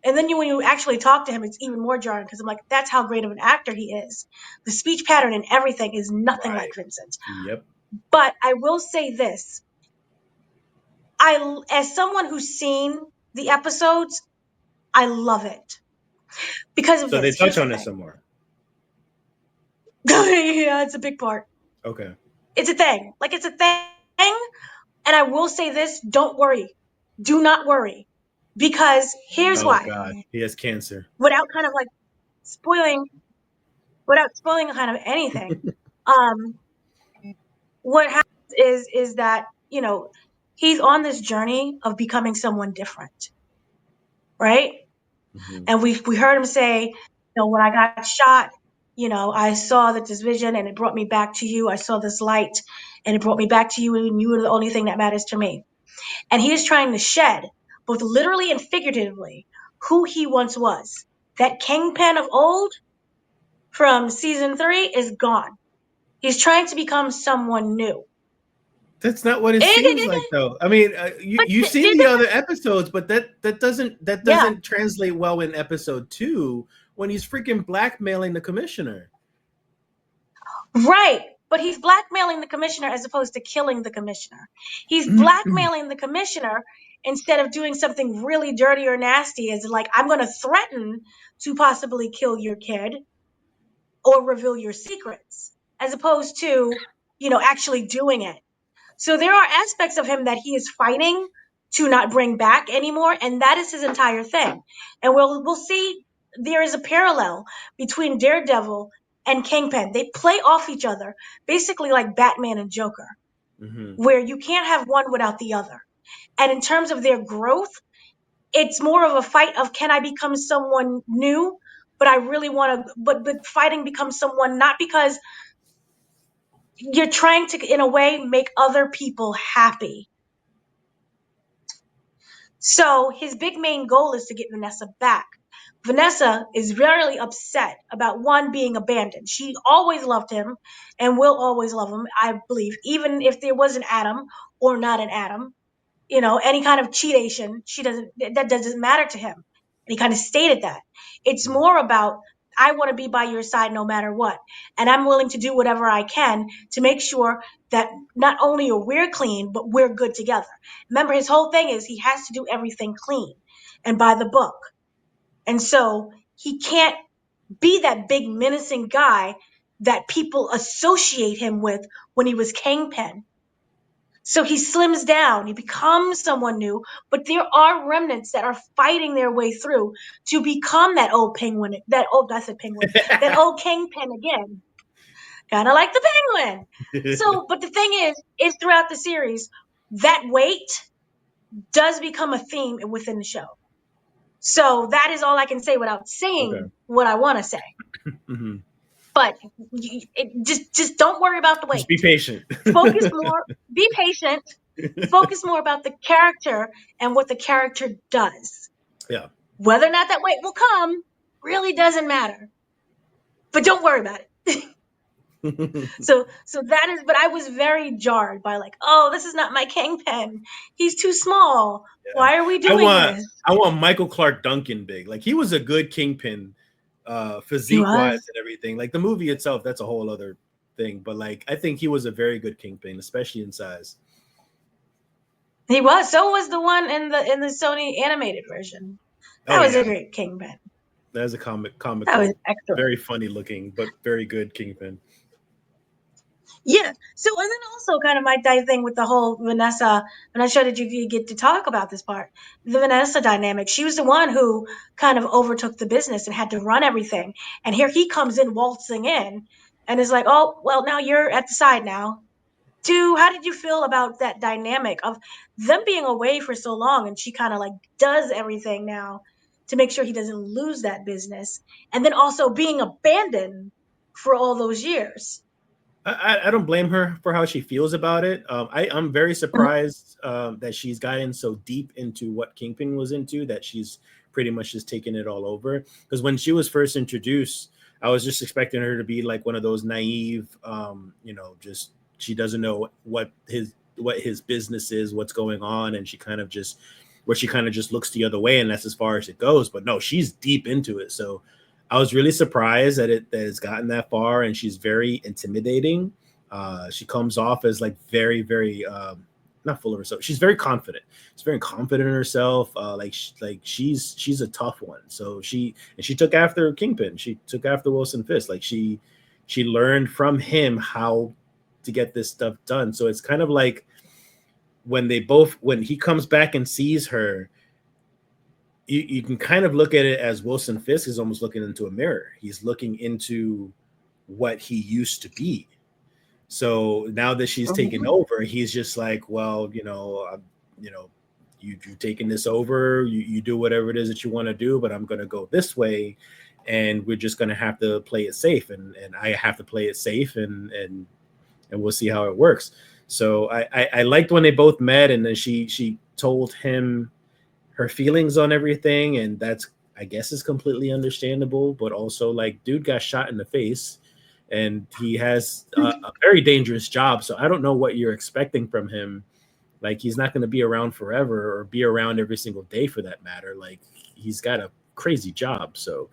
And then when you actually talk to him, it's even more jarring because I'm like, that's how great of an actor he is. The speech pattern and everything is nothing like Right. Vincent. Yep. But I will say this. As someone who's seen the episodes, I love it because of So they this. touch Here's the on it thing. some more. Yeah, it's a big part. Okay. It's a thing. Like it's a thing. And I will say this, don't worry. Do not worry. Because here's Oh why. God, he has cancer. Without kind of like spoiling without spoiling kind of anything. Um what happens is that, he's on this journey of becoming someone different, right? Mm-hmm. And we heard him say, when I got shot, I saw that this vision and it brought me back to you. I saw this light and it brought me back to you, and you were the only thing that matters to me. And he is trying to shed, both literally and figuratively, who he once was. That Kingpin of old from season 3 is gone. He's trying to become someone new. That's not what it seems like, But though. I mean, you've seen did the other episodes, but that yeah, doesn't translate well in episode 2 when he's freaking blackmailing the commissioner. right. But he's blackmailing the commissioner as opposed to killing the commissioner. He's Mm-hmm. blackmailing the commissioner instead of doing something really dirty or nasty, as like, I'm going to threaten to possibly kill your kid or reveal your secrets, as opposed to, actually doing it. So there are aspects of him that he is fighting to not bring back anymore, and that is his entire thing. And we'll see there is a parallel between Daredevil and Kingpin. They play off each other, basically like Batman and Joker, where you can't have one without the other. And in terms of their growth, it's more of a fight of, can I become someone new? But I really want to, but fighting becomes someone, not because you're trying to, in a way, make other people happy. So his big main goal is to get Vanessa back. Vanessa is really upset about, one, being abandoned. She always loved him and will always love him, I believe, even if there was an Adam or not an Adam. Any kind of cheatation, that doesn't matter to him. And he kind of stated that. It's more about, I want to be by your side no matter what. And I'm willing to do whatever I can to make sure that not only are we clean, but we're good together. Remember, his whole thing is he has to do everything clean and by the book. And so he can't be that big menacing guy that people associate him with when he was Kingpin. So he slims down, he becomes someone new, but there are remnants that are fighting their way through to become that old penguin, I said penguin, that old Kingpin again. Kind of like the penguin. So, but the thing is throughout the series, that weight does become a theme within the show. So that is all I can say without Okay. saying what I want to say. Mm-hmm. But just don't worry about the weight. Just be patient. Focus more, be patient, focus more about the character and what the character does. Yeah. Whether or not that weight will come really doesn't matter. But don't worry about it. So that is, but I was very jarred by like, oh, this is not my Kingpin. He's too small. Yeah. Why are we I doing want this? I want Michael Clark Duncan big. Like he was a good Kingpin, He physique wise was. and everything. Like the movie itself, that's a whole other thing. But like I think he was a very good Kingpin, especially in size. He was. So was the one in the Sony animated version. That Oh was a yeah, great Kingpin. that is a That was comical, excellent. very funny looking, but very good Kingpin. Yeah. So, and then also kind of my thing with the whole Vanessa, and I'm sure that you get to talk about this part, the Vanessa dynamic. She was the one who kind of overtook the business and had to run everything. And here he comes in waltzing in and is like, oh, well, now you're at the side now. Two, how did you feel about that dynamic of them being away for so long and she kind of like does everything now to make sure he doesn't lose that business, and then also being abandoned for all those years? I don't blame her for how she feels about it. I'm very surprised that she's gotten so deep into what Kingpin was into that she's pretty much just taking it all over. Because when she was first introduced, I was just expecting her to be like one of those naive, just she doesn't know what his business is, what's going on, and she kind of just looks the other way, and that's as far as it goes. But no, she's deep into it. So I was really surprised that it's gotten that far, and she's very intimidating. She comes off as like very, very not full of herself. She's very confident. She's very confident in herself. She's a tough one. So she took after Kingpin. She took after Wilson Fisk. Like she learned from him how to get this stuff done. So it's kind of like when he comes back and sees her, you can kind of look at it as Wilson Fisk is almost looking into a mirror. He's looking into what he used to be. So now that she's taken Mhm. over, he's just like, well, you've taken this over. You do whatever it is that you want to do, but I'm going to go this way, and we're just going to have to play it safe, and I have to play it safe, and we'll see how it works. So I liked when they both met, and then she told him her feelings on everything, and that's I guess is completely understandable. But also, like, dude got shot in the face, and he has a very dangerous job. So I don't know what you're expecting from him. Like, he's not going to be around forever or be around every single day for that matter. Like, he's got a crazy job. So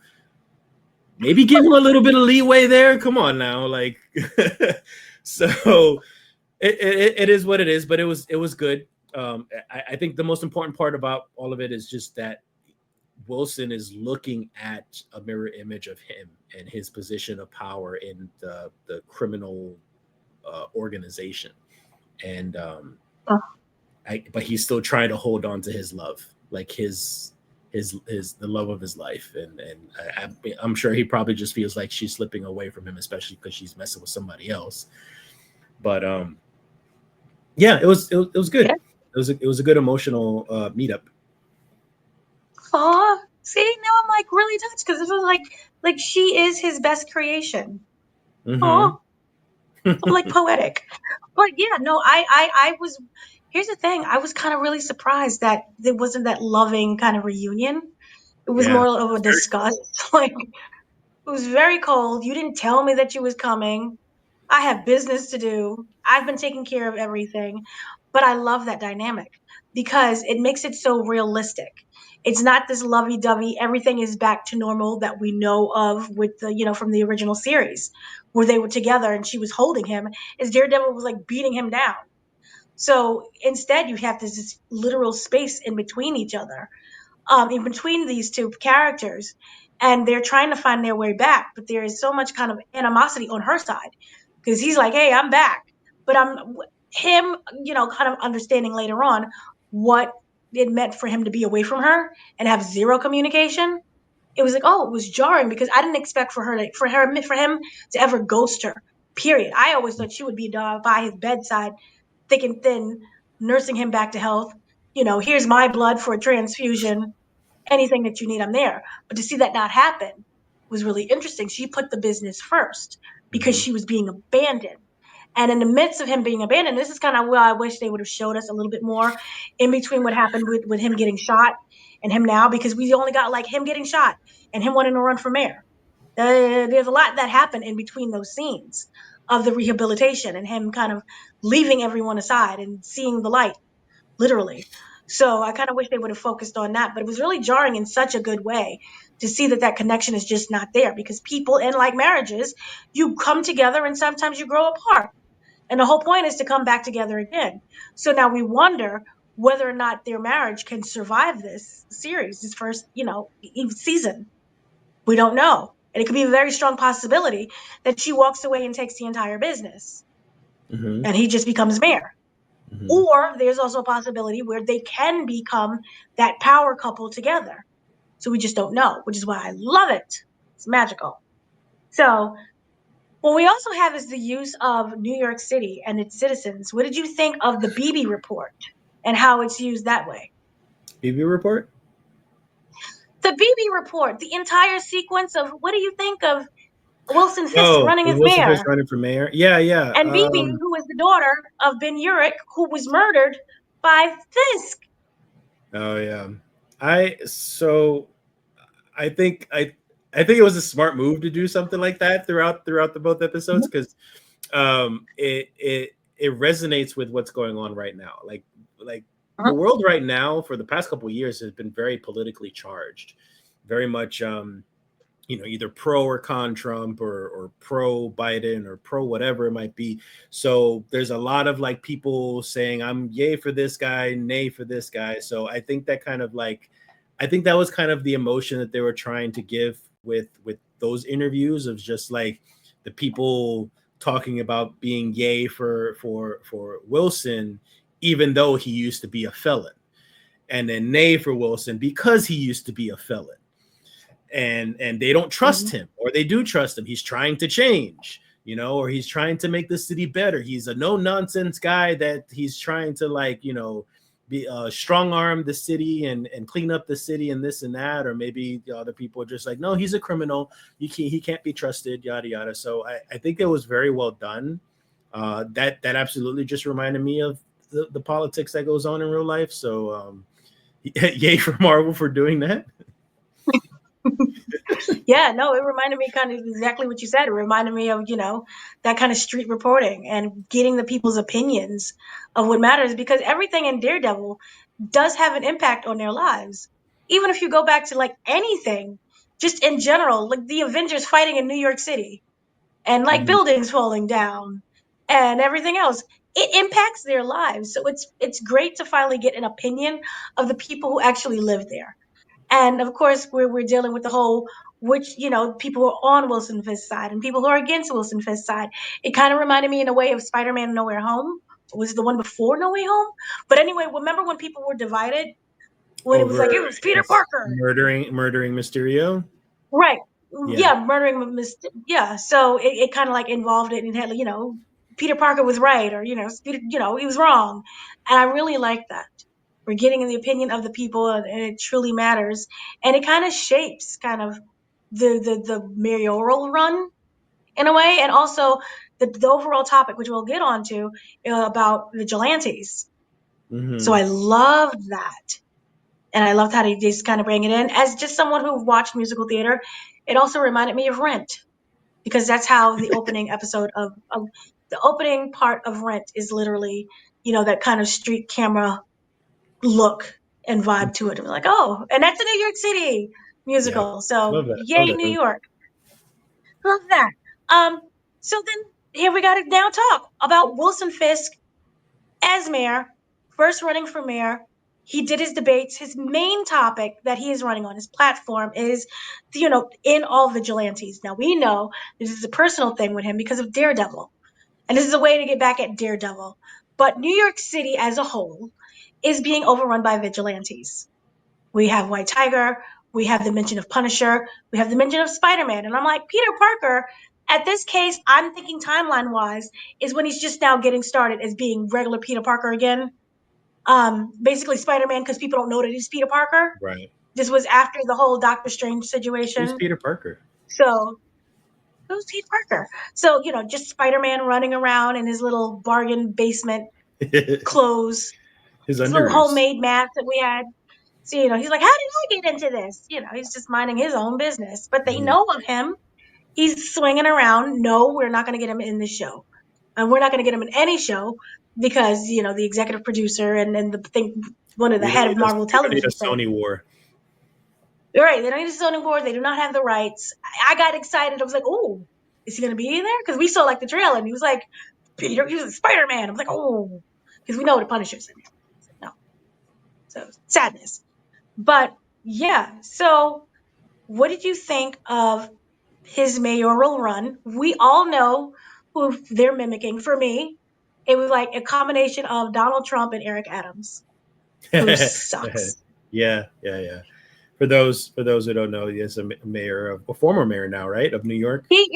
maybe give him a little bit of leeway there. Come on now, like. So it is what it is, but it was good. I think the most important part about all of it is just that Wilson is looking at a mirror image of him and his position of power in the criminal organization, and but he's still trying to hold on to his love, like his the love of his life, and I'm sure he probably just feels like she's slipping away from him, especially because she's messing with somebody else. But yeah, it was good. Yeah. It was a good emotional meetup. Aw, see, now I'm like really touched because this was like she is his best creation. Mm-hmm. Aw, I'm like poetic. But yeah, no, I was. Here's the thing. I was kind of really surprised that there wasn't that loving kind of reunion. It was Yeah, more of a it's very disgust. cool. Like it was very cold. You didn't tell me that you was coming. I have business to do. I've been taking care of everything. But I love that dynamic because it makes it so realistic. It's not this lovey-dovey, everything is back to normal that we know of with from the original series where they were together and she was holding him as Daredevil was like beating him down. So instead you have this literal space in between each other, in between these two characters, and they're trying to find their way back. But there is so much kind of animosity on her side because he's like, "Hey, I'm back," but I'm him, kind of understanding later on what it meant for him to be away from her and have zero communication. It was like, oh, it was jarring because I didn't expect for him to ever ghost her. Period. I always thought she would be by his bedside, thick and thin, nursing him back to health. Here's my blood for a transfusion, anything that you need, I'm there. But to see that not happen was really interesting. She put the business first because Mm-hmm. she was being abandoned. And in the midst of him being abandoned, this is kind of where I wish they would have showed us a little bit more in between what happened with him getting shot and him now, because we only got like him getting shot and him wanting to run for mayor. There's a lot that happened in between those scenes. of the rehabilitation and him kind of leaving everyone aside and seeing the light, literally. So I kind of wish they would have focused on that, but it was really jarring in such a good way to see that that connection is just not there, because people in like marriages, you come together and sometimes you grow apart. And the whole point is to come back together again. So now we wonder whether or not their marriage can survive this series, this first, season. We don't know. And it could be a very strong possibility that she walks away and takes the entire business Mm-hmm. and he just becomes mayor. Mm-hmm. Or there's also a possibility where they can become that power couple together. So we just don't know, which is why I love it. It's magical. So what we also have is the use of New York City and its citizens. What did you think of the BB report and how it's used that way? BB report. The BB report, the entire sequence of what do you think of Wilson Fisk Oh, running with as Wilson Fisk mayor running for mayor. Yeah, yeah. and BB, who was the daughter of Ben Urich, who was murdered by Fisk? Oh, yeah. I so I think I think it was a smart move to do something like that throughout the both episodes, because it resonates with what's going on right now. Like the world right now for the past couple of years has been very politically charged, very much either pro or con Trump, or pro Biden or pro whatever it might be. So there's a lot of like people saying I'm yay for this guy, nay for this guy. So I think that kind of like I think that was kind of the emotion that they were trying to give with those interviews, of just like the people talking about being yay for Wilson, even though he used to be a felon, and then nay for Wilson because he used to be a felon, and they don't trust him, or they do trust him. He's trying to change, or he's trying to make the city better. He's a no nonsense guy that he's trying to like be strong arm the city and clean up the city and this and that. Or maybe the other people are just like, no, he's a criminal, he can't be trusted, yada yada. So I think it was very well done. That absolutely just reminded me of the politics that goes on in real life. So yay for Marvel for doing that. Yeah, no, it reminded me kind of exactly what you said. It reminded me of, that kind of street reporting and getting the people's opinions of what matters, because everything in Daredevil does have an impact on their lives. Even if you go back to like anything, just in general, like the Avengers fighting in New York City and like Mhm. buildings falling down and everything else, it impacts their lives. So it's great to finally get an opinion of the people who actually live there. And of course, we're dealing with the whole, which, people who are on Wilson Fisk's side and people who are against Wilson Fisk's side. It kind of reminded me in a way of Spider-Man No Way Home. Was it the one before No Way Home? But anyway, remember when people were divided? When it was like, it Over, was Peter yes, Parker. murdering Mysterio. Right. Yeah. Yeah, murdering yeah. So it kind of like involved it and had, Peter Parker was right, or, Peter, he was wrong. And I really like that. We're getting the opinion of the people, and it truly matters. And it kind of shapes kind of the mayoral run in a way, and also the overall topic, which we'll get onto, about vigilantes. So Hmm. I loved that. And I loved how they just kind of bring it in. As just someone who watched musical theater, it also reminded me of Rent, because that's how the opening episode of the opening part of Rent is literally, that kind of street camera look and vibe to it. It was like, oh, and that's a New York City Yeah. musical. So Love that. Love yay, New that. York. Love that. Um, so then here we got to now talk about Wilson Fisk as mayor, first running for mayor. He did his debates. His main topic that he is running on, his platform, is, in all vigilantes. Now we know this is a personal thing with him because of Daredevil. And this is a way to get back at Daredevil. But New York City as a whole is being overrun by vigilantes. We have White Tiger. We have the mention of Punisher. We have the mention of Spider-Man. And I'm like, Peter Parker, at this case, I'm thinking timeline wise, is when he's just now getting started as being regular Peter Parker again. Basically Spider-Man, because people don't know that he's Peter Parker. Right. This was after the whole Doctor Strange Who's situation. Peter Parker? So who's Peter Parker? So, just Spider-Man running around in his little bargain basement clothes, His his little underoos. homemade mask that we had. So, he's like, how did I get into this? He's just minding his own business. But they Mhm. know of him. he's swinging around. No, we're not going to get him in this show. And we're not going to get him in any show because, the executive producer and one of the We don't head of need a Marvel we don't need a Television said, Sony war. you're right, they don't need a zoning board. They do not have the rights. I got excited. I was like, oh, is he going to be in there? Because we saw like the trailer and he was like, Peter, he was Spider-Man. I was like, oh, because we know the Punisher's in there. No. So sadness. But yeah, so what did you think of his mayoral run? We all know who they're mimicking. For me, it was like a combination of Donald Trump and Eric Adams, who sucks. Yeah, yeah, yeah. For those who don't know, he is a former mayor now, right, of New York. He's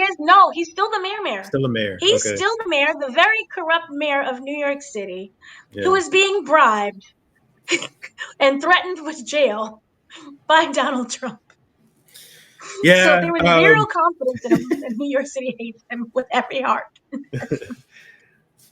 still the mayor. Still a mayor. He's Okay. still the mayor, the very corrupt mayor of New York City, who Yeah. is being bribed and threatened with jail by Donald Trump. So Yeah. there was zero confidence in him, and New York City hates him with every heart.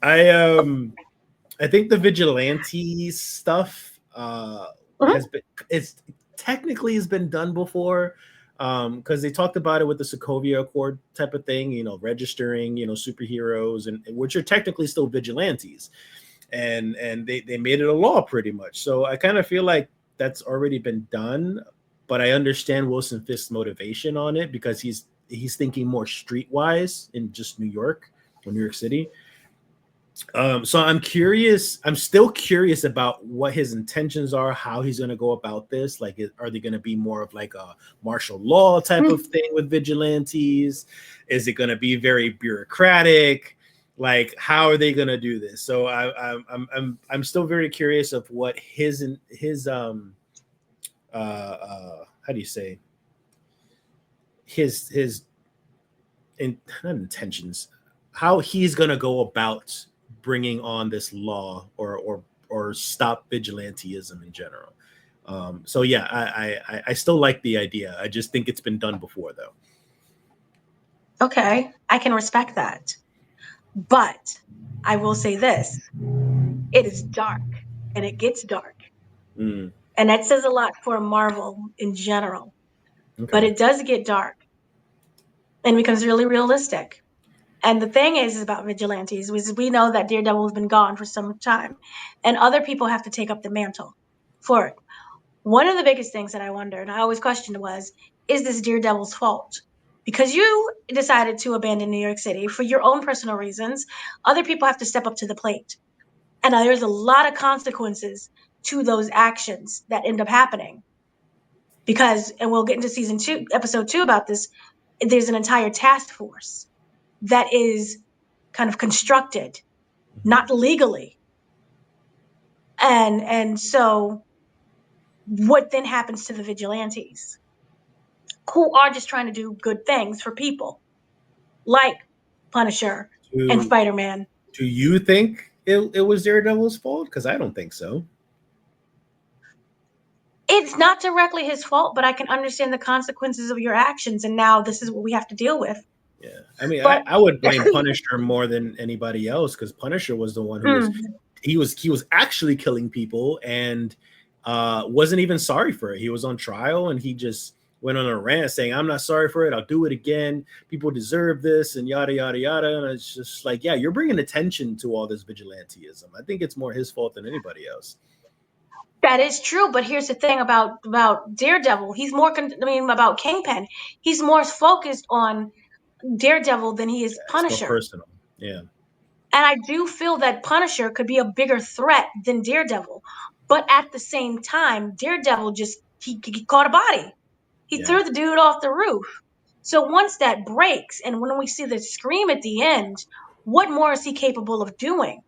I think the vigilante stuff Mhm. has been it's technically has been done before, because they talked about it with the Sokovia Accord type of thing, registering superheroes, and which are technically still vigilantes, and they made it a law pretty much. So I kind of feel like that's already been done, but I understand Wilson Fisk's motivation on it because he's thinking more streetwise in just New York or New York City. So I'm curious. I'm still curious about what his intentions are, how he's going to go about this. Like, are they going to be more of like a martial law type of thing with vigilantes? Is it going to be very bureaucratic? Like, how are they going to do this? So I'm still very curious of what his how do you say his not intentions, how he's going to go about bringing on this law or stop vigilantism in general. So yeah, I still like the idea. I just think it's been done before though. Okay, I can respect that. But I will say this, it is dark and it gets dark. Mm, And that says a lot for Marvel in general. But okay. it does get dark and becomes really realistic. And the thing is about vigilantes is we know that Daredevil has been gone for some time and other people have to take up the mantle for it. One of the biggest things that I wondered, I always questioned was, is this Daredevil's fault? Because you decided to abandon New York City for your own personal reasons, other people have to step up to the plate. And there's a lot of consequences to those actions that end up happening. Because, and we'll get into season 2, episode 2 about this, there's an entire task force that is kind of constructed, Mhm. not legally. And so what then happens to the vigilantes who are just trying to do good things for people, like Punisher and Do Spider-Man? do you think it was Daredevil's fault? Because I don't think so. It's not directly his fault, but I can understand the consequences of your actions, and now this is what we have to deal with. Yeah, I mean, I, But I would blame Punisher more than anybody else because Punisher was the one who was mm, he was actually killing people and wasn't even sorry for it. He was on trial and he just went on a rant saying, "I'm not sorry for it. I'll do it again. People deserve this," and yada yada yada. And it's just like, yeah, you're bringing attention to all this vigilanteism. I think it's more his fault than anybody else. that is true. But here's the thing about Daredevil. He's more. About Kingpin. He's more focused on Daredevil than he is It's more Punisher. personal. Yeah, And I do feel that Punisher could be a bigger threat than Daredevil. But at the same time, Daredevil just he caught a body. He yeah. threw the dude off the roof. So once that breaks, and when we see the scream at the end, what more is he capable of doing?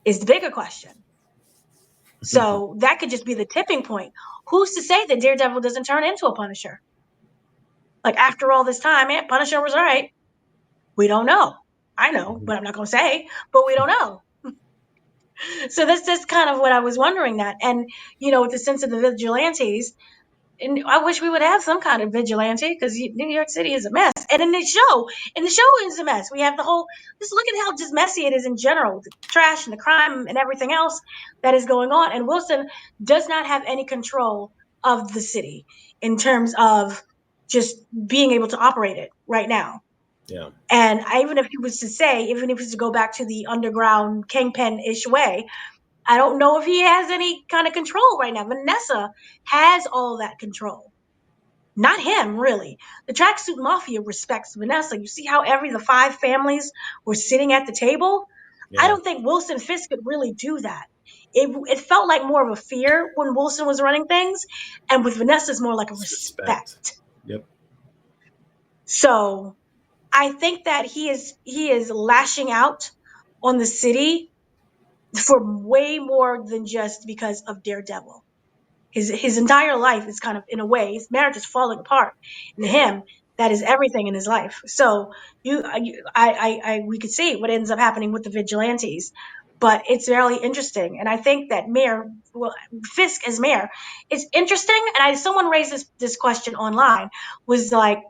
Is the bigger question. So that could just be the tipping point. Who's to say that Daredevil doesn't turn into a Punisher? Like after all this time, man, Punisher was right. We don't know. I know, but I'm not gonna say. But we don't know. So that's just kind of what I was wondering that. And with the sense of the vigilantes, and I wish we would have some kind of vigilante because New York City is a mess. And in the show is a mess. We have the whole. Just look at how just messy it is in general, the trash and the crime and everything else that is going on. And Wilson does not have any control of the city in terms of just being able to operate it right now. Yeah. And even if he was to say, even if he was to go back to the underground Kingpin-ish way, I don't know if he has any kind of control right now. Vanessa has all that control. Not him, really. The tracksuit mafia respects Vanessa. You see how the 5 families were sitting at the table? I Yeah. don't think Wilson Fisk could really do that. It felt like more of a fear when Wilson was running things, and with Vanessa, it's more like a It's respect. respect. Yep. So I think that he is lashing out on the city for way more than just because of Daredevil. His entire life is kind of, in a way, his marriage is falling apart, and to him, that is everything in his life. So we could see what ends up happening with the vigilantes, but it's really interesting, and I think that Fisk as mayor, it's interesting. And someone raised this question online, was like,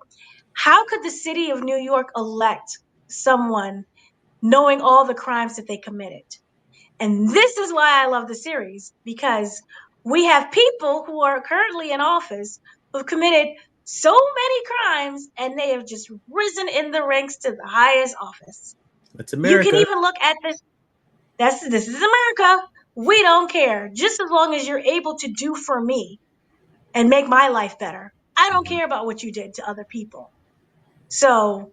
how could the city of New York elect someone knowing all the crimes that they committed? And this is why I love the series, because we have people who are currently in office who've committed so many crimes, and they have just risen in the ranks to the highest office. It's You can America. even look at this. This is America. We don't care. Just as long as you're able to do for me and make my life better. I don't Mhm. care about what you did to other people. So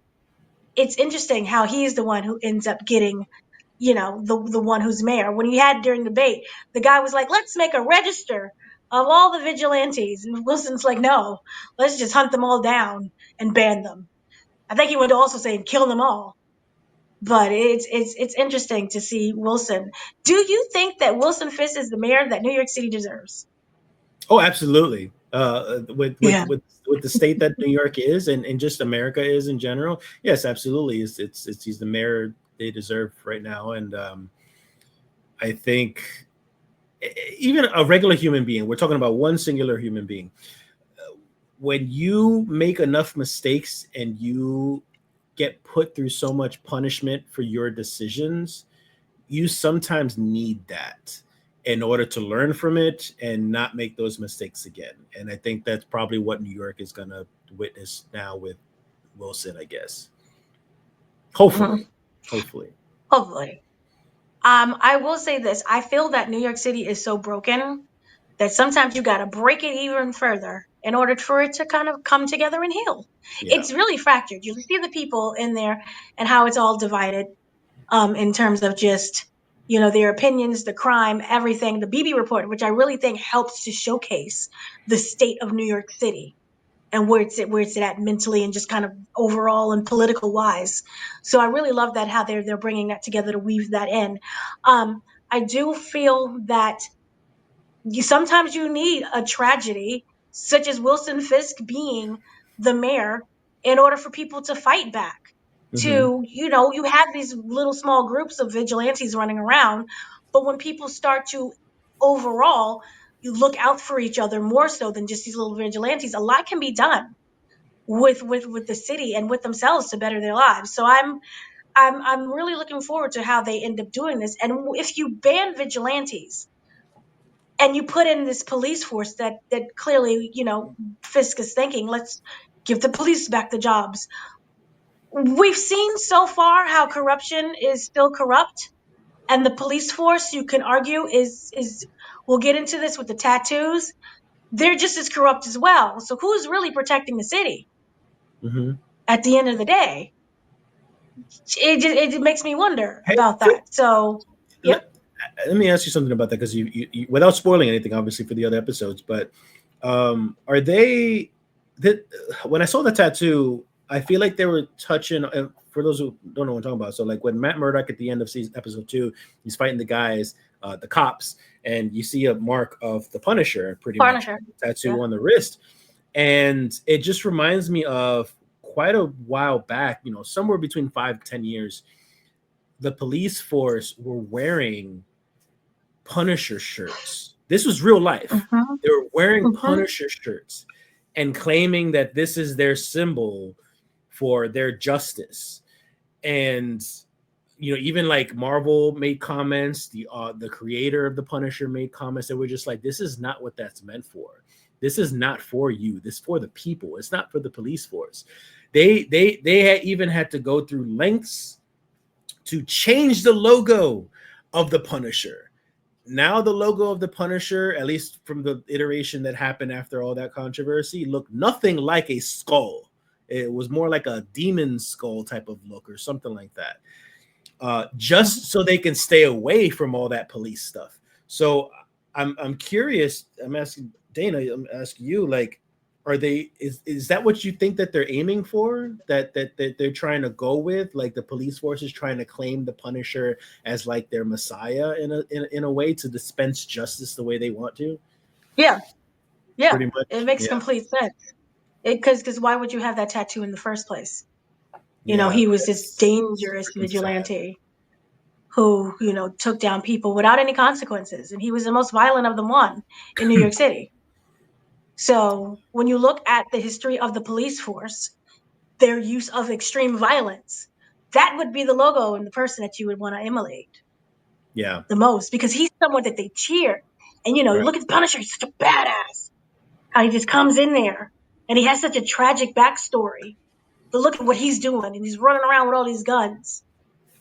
it's interesting how he's the one who ends up getting, the one who's mayor. When he had during the debate, the guy was like, let's make a register of all the vigilantes. And Wilson's like, no, let's just hunt them all down and ban them. I think he would also say kill them all. But it's interesting to see Wilson. Do you think that Wilson Fisk is the mayor that New York City deserves? Oh, absolutely. With Yeah. the state that New York is, and just America is in general, yes, absolutely. It's he's the mayor they deserve right now, and I think even a regular human being, we're talking about one singular human being. When you make enough mistakes and you get put through so much punishment for your decisions, you sometimes need that in order to learn from it and not make those mistakes again. And I think that's probably what New York is going to witness now with Wilson, I guess. Mhm. Hopefully. Hopefully. Hopefully. I will say this. I feel that New York City is so broken that sometimes you got to break it even further in order for it to kind of come together and heal. Yeah. It's really fractured. You see the people in there and how it's all divided, in terms of just, their opinions, the crime, everything. The BB report, which I really think helps to showcase the state of New York City and where it's at mentally and just kind of overall and political wise. So I really love that, how they're bringing that together to weave that in. I do feel that sometimes you need a tragedy such as Wilson Fisk being the mayor in order for people to fight back. Hmm. You have these little small groups of vigilantes running around, but when people start to overall, you look out for each other more so than just these little vigilantes, a lot can be done with the city and with themselves to better their lives. So I'm really looking forward to how they end up doing this. And if you ban vigilantes and you put in this police force that clearly, Fisk is thinking, let's give the police back the jobs. We've seen so far how corruption is still corrupt, and the police force, you can argue, is we'll get into this with the tattoos. They're just as corrupt as well. So who's really protecting the city Hmm. at the end of the day? It makes me wonder Hey, about that. So, yeah. let, let me ask you something about that because you, without spoiling anything, obviously for the other episodes, but are they that when I saw the tattoo, I feel like they were touching. For those who don't know what I'm talking about, so like when Matt Murdock at the end of season episode 2, he's fighting the guys, the cops, and you see a mark of the Punisher, pretty much Punisher. Yeah. tattoo on the wrist, and it just reminds me of quite a while back, somewhere between 5 to 10 years, the police force were wearing Punisher shirts. This was real life. Mm-hmm. They were wearing Mm-hmm. Punisher shirts and claiming that this is their symbol for their justice. And even like Marvel made comments, the creator of the Punisher made comments that were just like, this is not what that's meant for. This is not for you. This is for the people. It's not for the police force. They even had to go through lengths to change the logo of the Punisher. Now the logo of the Punisher, at least from the iteration that happened after all that controversy, looked nothing like a skull. It was more like a demon skull type of look or something like that. Just so they can stay away from all that police stuff. So I'm curious. I'm asking Dana. I'm asking you, like, are they? Is that what you think that they're aiming for? That they're trying to go with, like the police force is trying to claim the Punisher as like their messiah in a way to dispense justice the way they want to? Yeah, yeah, Pretty much. it makes Yeah. complete sense. Because why would you have that tattoo in the first place? Yeah. He was this It's dangerous freaking sad. vigilante who, took down people without any consequences. And he was the most violent of them one in New York City. So when you look at the history of the police force, their use of extreme violence, that would be the logo and the person that you would want to emulate Yeah. the most because he's someone that they cheer. And, Right. look at the Punisher, he's such a badass. How he just comes in there and he has such a tragic backstory. But look at what he's doing and he's running around with all these guns.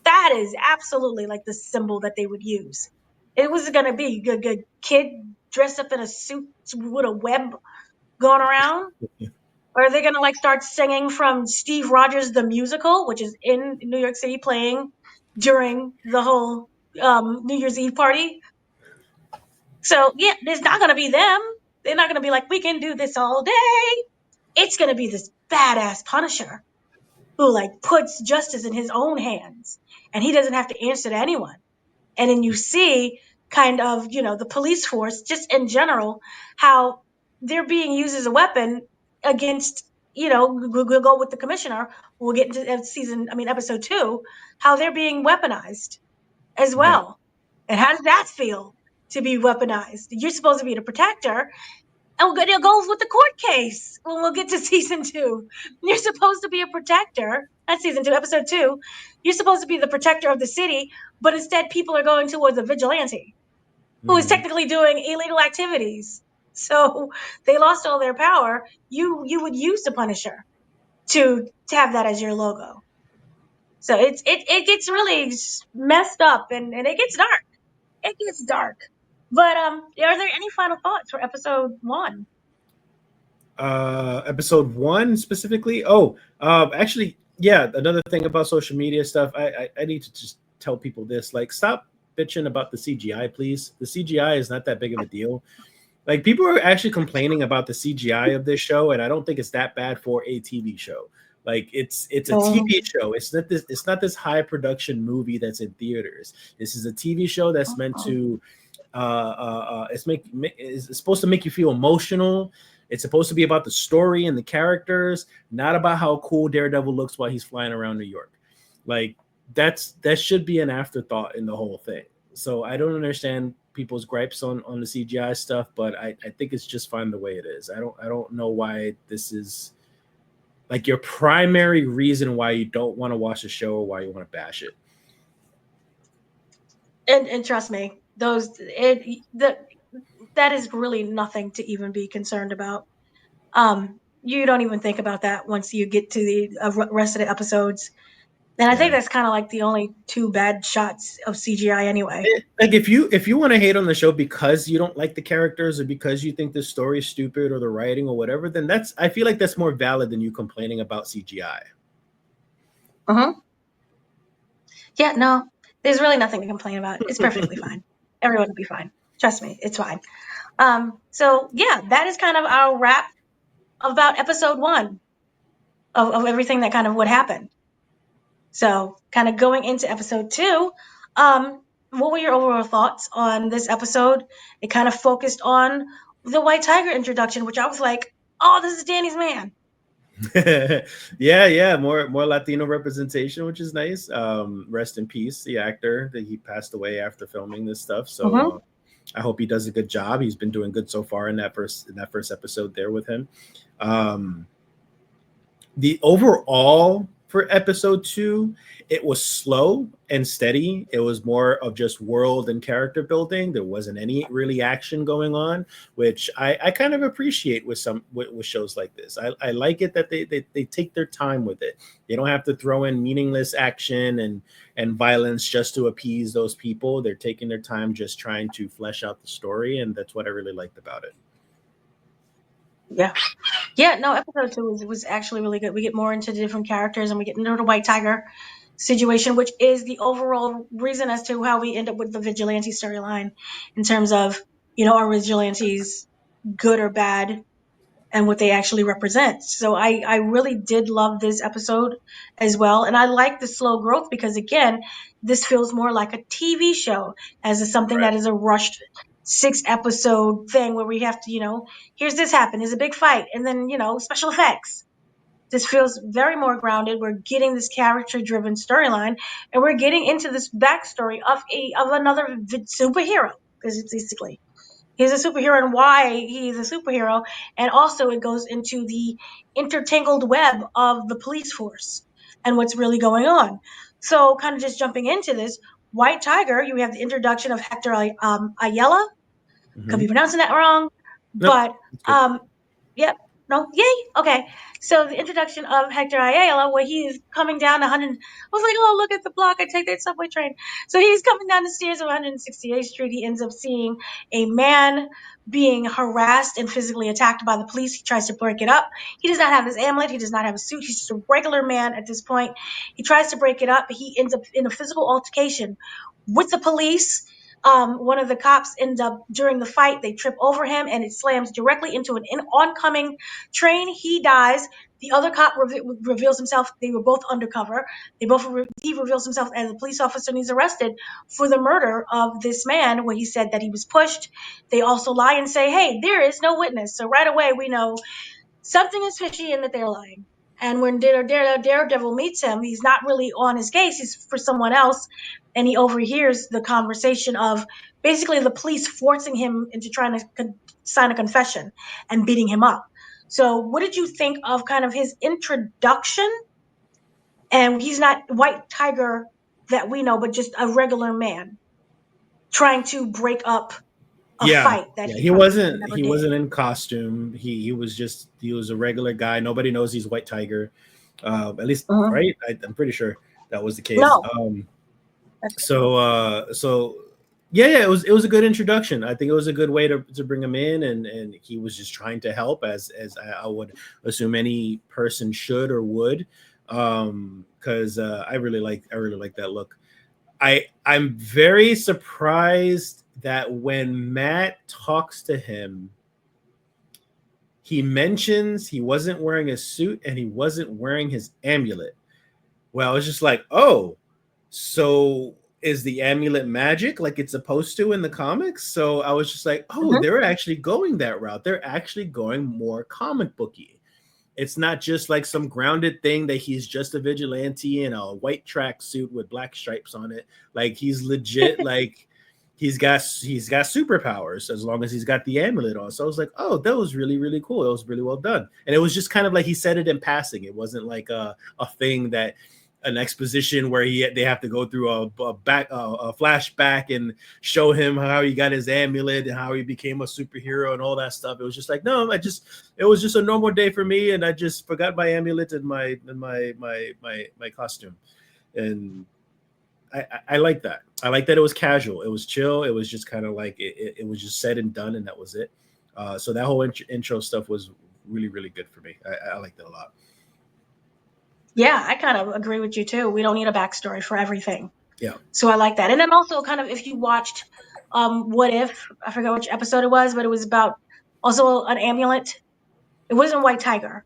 That is absolutely like the symbol that they would use. It was going to be a good kid dressed up in a suit with a web going around. Or are they going to like start singing from Steve Rogers the musical, which is in New York City playing during the whole New Year's Eve party? So yeah, it's not going to be them. They're not going to be like, we can do this all day. It's going to be this badass Punisher who like puts justice in his own hands and he doesn't have to answer to anyone. And then you see kind of, the police force just in general, how they're being used as a weapon against, we'll go with the commissioner. We'll get into episode 2, how they're being weaponized as Yeah. well. And how does that feel to be weaponized? You're supposed to be the protector, and it goes with the court case when we'll get to season 2. You're supposed to be a protector. That's season 2, episode 2. You're supposed to be the protector of the city, but instead people are going towards a vigilante who is Mm-hmm. technically doing illegal activities. So they lost all their power. You would use the Punisher to have that as your logo. So it gets really messed up and it gets dark. It gets dark. But are there any final thoughts for episode 1? Episode 1 specifically. Actually, yeah, another thing about social media stuff, I need to just tell people this, like, stop bitching about the CGI, please. The CGI is not that big of a deal. Like, people are actually complaining about the CGI of this show, and I don't think it's that bad for a TV show. Like, it's a TV show. It's not this high production movie that's in theaters. This is a TV show that's meant to it's supposed to make you feel emotional. It's supposed to be about the story and the characters, not about how cool Daredevil looks while he's flying around New York. Like, that should be an afterthought in the whole thing. So I don't understand people's gripes on the CGI stuff, but I think it's just fine the way it is. I don't know why this is like your primary reason why you don't want to watch the show or why you want to bash it. And trust me, that is really nothing to even be concerned about. You don't even think about that once you get to the rest of the episodes. And I think Yeah. that's kind of like the only 2 bad shots of CGI anyway. Like, if you want to hate on the show because you don't like the characters or because you think the story is stupid or the writing or whatever, then I feel like that's more valid than you complaining about CGI. Uh-huh. Yeah, no, there's really nothing to complain about. It's perfectly fine. Everyone will be fine. Trust me, it's fine. So yeah, that is kind of our wrap about episode 1 of everything that kind of what happened. So kind of going into episode 2, what were your overall thoughts on this episode? It kind of focused on the White Tiger introduction, which I was like, oh, this is Danny's man. Yeah, more Latino representation, which is nice. Rest in peace, the actor that he passed away after filming this stuff. So Mm-hmm. I hope he does a good job. He's been doing good so far in that first episode there with him. The overall for episode 2. It was slow and steady. It was more of just world and character building. There wasn't any really action going on, which I kind of appreciate with with shows like this. I like it that they take their time with it. They don't have to throw in meaningless action and violence just to appease those people. They're taking their time just trying to flesh out the story, and that's what I really liked about it. Yeah. Yeah, no, episode 2 was actually really good. We get more into the different characters and we get into the White Tiger situation, which is the overall reason as to how we end up with the vigilante storyline in terms of, are vigilantes good or bad and what they actually represent. So I really did love this episode as well. And I like the slow growth because, again, this feels more like a TV show as something Right. that is a rushed 6-episode thing where we have to, here's this happen, there's a big fight, and then, special effects. This feels very more grounded. We're getting this character-driven storyline, and we're getting into this backstory of another superhero, because it's basically he's a superhero and why he's a superhero. And also it goes into the intertangled web of the police force and what's really going on. So kind of just jumping into this, White Tiger, you have the introduction of Hector Ayala. Could Mm-hmm. be pronouncing that wrong, Nope, but it's good. yep. No, yay. Okay. So the introduction of Hector Ayala, where he is coming down 100. I was like, oh, look at the block. I take that subway train. So he's coming down the stairs of 168th Street. He ends up seeing a man being harassed and physically attacked by the police. He tries to break it up. He does not have his amulet. He does not have a suit. He's just a regular man at this point. He tries to break it up. He ends up in a physical altercation with the police. One of the cops ends up during the fight. They trip over him and it slams directly into an oncoming train. He dies. The other cop reveals himself. They were both undercover. He reveals himself as a police officer and he's arrested for the murder of this man where he said that he was pushed. They also lie and say, hey, there is no witness. So right away we know something is fishy and that they're lying. And when Daredevil meets him, he's not really on his case. He's for someone else. And he overhears the conversation of basically the police forcing him into trying to sign a confession and beating him up. So what did you think of kind of his introduction? And he's not White Tiger that we know, but just a regular man trying to break up a Yeah, fight that yeah. he He probably wasn't never he did. wasn't in costume. He was a regular guy. Nobody knows he's White Tiger. At least, Mhm. right? I'm pretty sure that was the case. No. So yeah, it was a good introduction. I think it was a good way to bring him in, and he was just trying to help as I would assume any person should or would, because I really like that look. I'm very surprised that when Matt talks to him, he mentions he wasn't wearing a suit and he wasn't wearing his amulet. Well, it's just like, oh, so is the amulet magic like it's supposed to in the comics? So I was just like, oh, Mhm. they're actually going that route. They're actually going more comic booky. It's not just like some grounded thing that he's just a vigilante in a white track suit with black stripes on it. Like he's legit like he's got superpowers as long as he's got the amulet on. So I was like, oh, that was really, really cool. It was really well done. And it was just kind of like he said it in passing. It wasn't like a thing that an exposition where they have to go through a flashback and show him how he got his amulet and how he became a superhero and all that stuff. It was just like, no, it was just a normal day for me, and I just forgot my amulet and my costume, and I like that. I like that it was casual, it was chill, it was just kind of like it was just said and done, and that was it. So that whole intro stuff was really, really good for me. I liked it a lot. Yeah, I kind of agree with you too. We don't need a backstory for everything. Yeah. So I like that. And then also kind of if you watched What If, I forgot which episode it was, but it was about also an amulet. It wasn't White Tiger,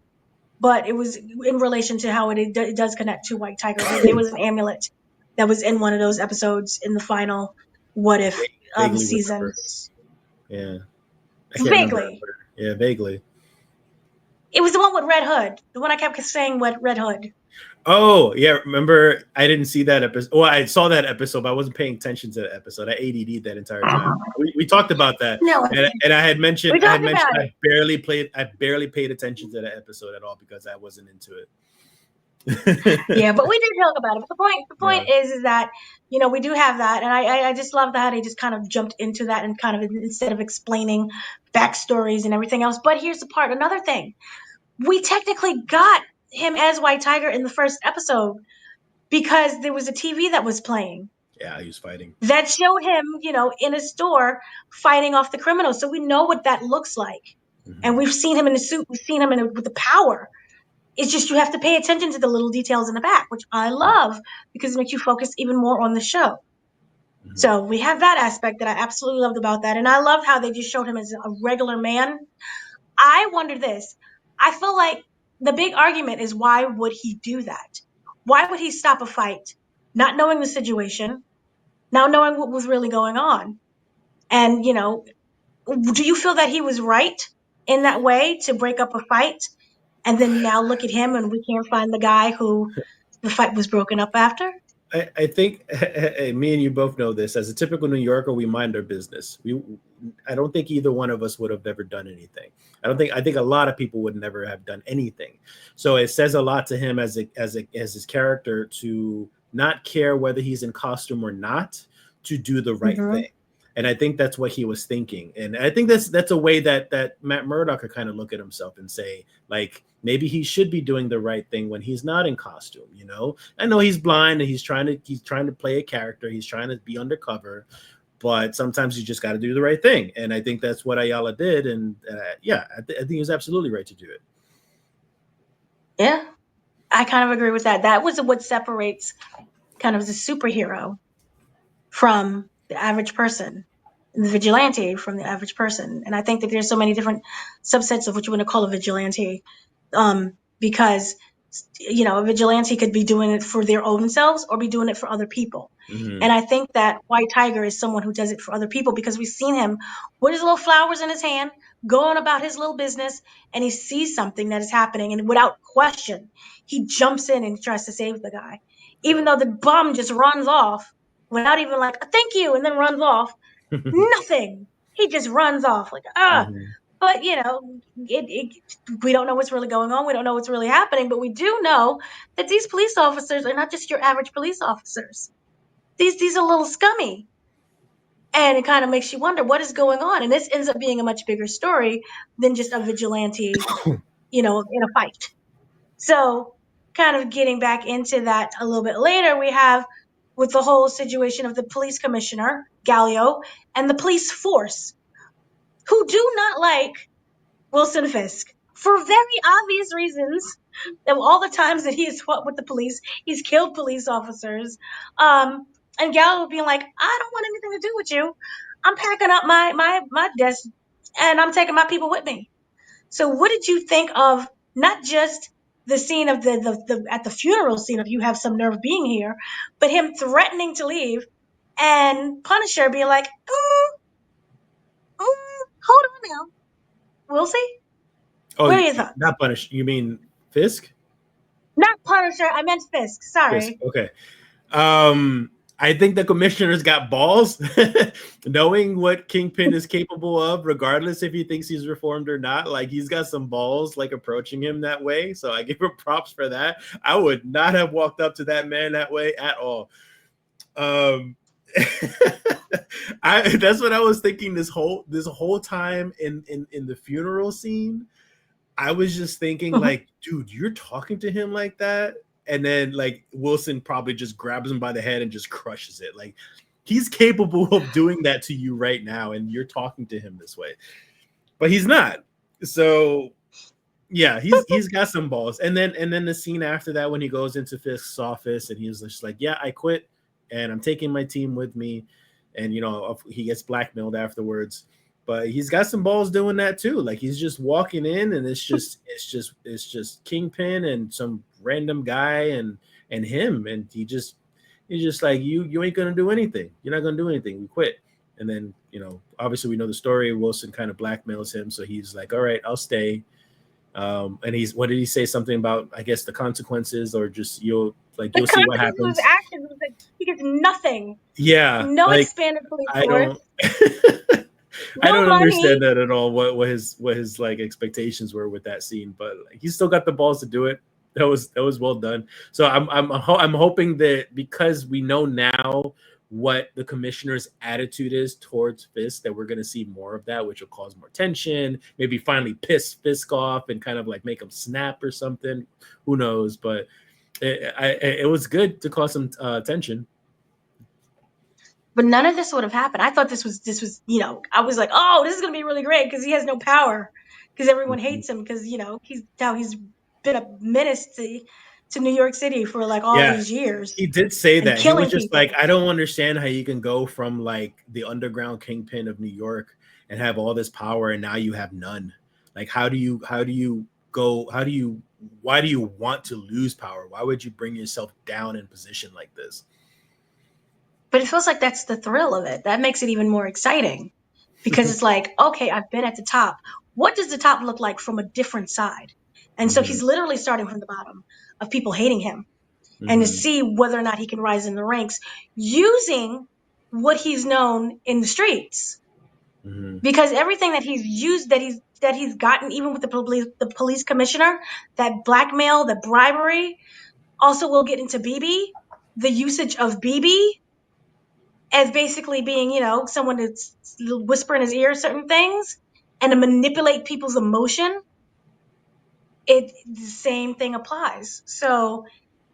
but it was in relation to how it does connect to White Tiger. There was an amulet that was in one of those episodes in the final What If Vaguely remember. seasons. Yeah. I can't remember that Vaguely. order. Yeah, vaguely. It was the one with Red Hood. The one I kept saying with Red Hood. Oh, yeah. Remember, I didn't see that episode. Well, I saw that episode, but I wasn't paying attention to the episode. I ADD'd that entire time. We talked about that, No, and I had mentioned we talked about it. I barely paid attention to the episode at all because I wasn't into it. Yeah, but we did talk about it. But the point Yeah. is that we do have that, and I just love that they just kind of jumped into that and kind of instead of explaining backstories and everything else. But here's the part. Another thing, we technically got him as White Tiger in the first episode because there was a TV that was playing Yeah, he was fighting. that showed him, in a store fighting off the criminals. So we know what that looks like, and Hmm. we've seen him in the suit. We've seen him with the power. It's just you have to pay attention to the little details in the back, which I love because it makes you focus even more on the show. Hmm. So we have that aspect that I absolutely loved about that. And I love how they just showed him as a regular man. I wonder this. I feel like the big argument is why would he do that? Why would he stop a fight, not knowing the situation, now knowing what was really going on? And, do you feel that he was right in that way to break up a fight? And then now look at him and we can't find the guy who the fight was broken up after? I think me and you both know this. As a typical New Yorker, we mind our business. I don't think either one of us would have ever done anything. I think a lot of people would never have done anything. So it says a lot to him as his character to not care whether he's in costume or not, to do the right Mm-hmm. thing. And I think that's what he was thinking. And I think that's a way that Matt Murdock could kind of look at himself and say, like, maybe he should be doing the right thing when he's not in costume, you know? I know he's blind and he's trying to play a character. He's trying to be undercover, but sometimes you just got to do the right thing. And I think that's what Ayala did. And yeah, I think he was absolutely right to do it. Yeah, I kind of agree with that. That was what separates kind of the superhero from the average person, the vigilante from the average person. And I think that there's so many different subsets of what you want to call a vigilante, because a vigilante could be doing it for their own selves or be doing it for other people. Mm-hmm. And I think that White Tiger is someone who does it for other people because we've seen him with his little flowers in his hand, going about his little business, and he sees something that is happening, and without question, he jumps in and tries to save the guy, even though the bum just runs off without even like thank you, and then runs off. Nothing. He just runs off like Mm-hmm. But we don't know what's really going on. We don't know what's really happening. But we do know that these police officers are not just your average police officers. These are a little scummy, and it kind of makes you wonder what is going on. And this ends up being a much bigger story than just a vigilante, in a fight. So, kind of getting back into that a little bit later, we have with the whole situation of the police commissioner Gallio and the police force who do not like Wilson Fisk for very obvious reasons. Of all the times that he has fought with the police, he's killed police officers. And Gallo being like, I don't want anything to do with you. I'm packing up my desk and I'm taking my people with me. So what did you think of not just the scene of the at the funeral scene of you have some nerve being here, but him threatening to leave and Punisher being like, hold on now, we'll see. Oh, What are your thoughts? not punish. You mean Fisk? Not Punisher. I meant Fisk. Fisk. Sorry. Okay. I think the commissioner's got balls, knowing what Kingpin is capable of, regardless if he thinks he's reformed or not. Like, he's got some balls, like, approaching him that way. So I give him props for that. I would not have walked up to that man that way at all. Um, that's what I was thinking this whole time in the funeral scene. I was just thinking, like, dude, you're talking to him like that, and then like Wilson probably just grabs him by the head and just crushes it. Like, he's capable of doing that to you right now, and you're talking to him this way, but he's not. So yeah, he's got some balls. And then the scene after that when he goes into Fisk's office and he's just like, yeah, I quit and I'm taking my team with me, and he gets blackmailed afterwards. But he's got some balls doing that too. Like, he's just walking in and it's just Kingpin and some random guy and him, and he's just like, you ain't gonna do anything. You're not gonna do anything. We quit. And then obviously we know the story. Wilson kind of blackmails him, so he's like, all right, I'll stay. And what did he say? Something about, I guess, the consequences, or just you'll The see what consequences of his happens. actions was like he gets nothing. Yeah, No like, expanded police I force. don't, I No don't understand money. that at all. What his like expectations were with that scene, but like, he's still got the balls to do it. That was well done. So I'm hoping that because we know now what the commissioner's attitude is towards Fisk, that we're going to see more of that, which will cause more tension. Maybe finally piss Fisk off and kind of like make him snap or something. Who knows? But it was good to cause some tension. But none of this would have happened. I thought this was I was like, oh, this is gonna be really great because he has no power because everyone Mhm. hates him because he's been a menace to New York City for like all Yeah, these years he did say and that. He was killing just like, people. I don't understand how you can go from like the underground kingpin of New York and have all this power and now you have none. Like how do you go how do you why do you want to lose power? Why would you bring yourself down in position like this? But it feels like that's the thrill of it. That makes it even more exciting because it's like, okay, I've been at the top. What does the top look like from a different side? And so Hmm. he's literally starting from the bottom of people hating him and to Hmm. see whether or not he can rise in the ranks using what he's known in the streets. Hmm. Because everything that he's used, that he's gotten, even with the police commissioner, that blackmail, the bribery. Also, we'll get into BB, the usage of BB as basically being, someone that's whisper in his ear certain things and to manipulate people's emotion. The same thing applies. So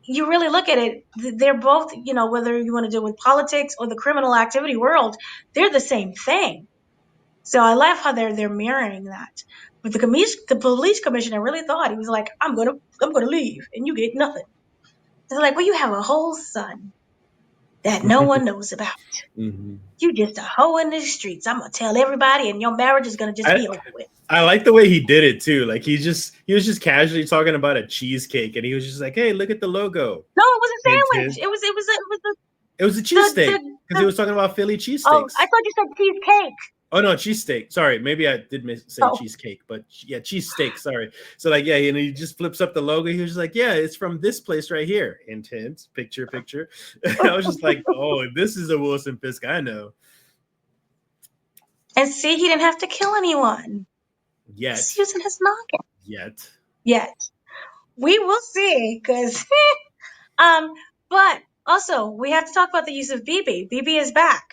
you really look at it, they're both, whether you want to deal with politics or the criminal activity world, they're the same thing. So I love how they're mirroring that. But the police commissioner really thought, he was like, I'm gonna leave and you get nothing. They're like, well, you have a whole son that no one knows about. Hmm. You just a hoe in the streets. I'm gonna tell everybody, and your marriage is gonna just I be over with. I like the way he did it too. Like he was just casually talking about a cheesecake and he was just like, "Hey, look at the logo." No, it was a Hint, sandwich. hint. It was It was a the cheesesteak because he the. was talking about Philly Oh, I cheesesteaks. thought you said cheesecake. Oh no, cheesesteak. Sorry, maybe I did say Oh, cheesecake, but yeah, cheesesteak. Sorry. So like, yeah, and he just flips up the logo. He was just like, yeah, it's from this place right here. Hint, hint. Picture, picture. I was just like, oh, this is a Wilson Fisk I know. and see, he didn't have to kill anyone. He's Yet, using his noggin. yet. Yet we will see, because um. But also, we have to talk about the use of BB. BB is back.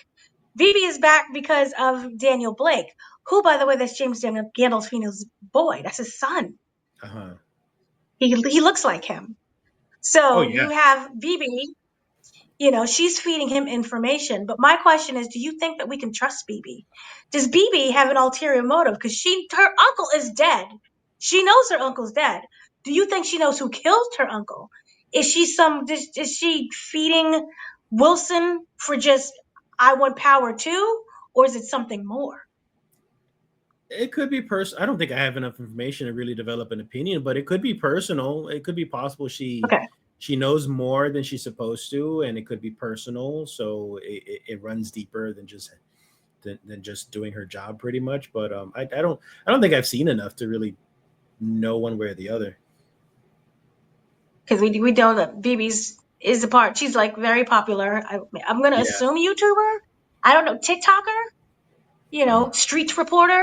BB is back because of Daniel Blake, who, by the way, that's James Gandolfino's boy. That's his son. Uh huh. He looks like him. Oh So yeah. you have BB, she's feeding him information. But my question is, do you think that we can trust BB? Does BB have an ulterior motive? Because her uncle is dead. She knows her uncle's dead. Do you think she knows who killed her uncle? Is she feeding Wilson for just, I want power too? Or is it something more? It could be personal. I don't think I have enough information to really develop an opinion, but it could be personal. It could be possible Okay. she knows more than she's supposed to, and it could be personal. So it runs deeper than just doing her job, pretty much. But I don't think I've seen enough to really know one way or the other. Because we know that BB's is a part. She's like very popular. I'm going to Yeah. assume YouTuber. I don't know, TikToker. Uh, Street reporter.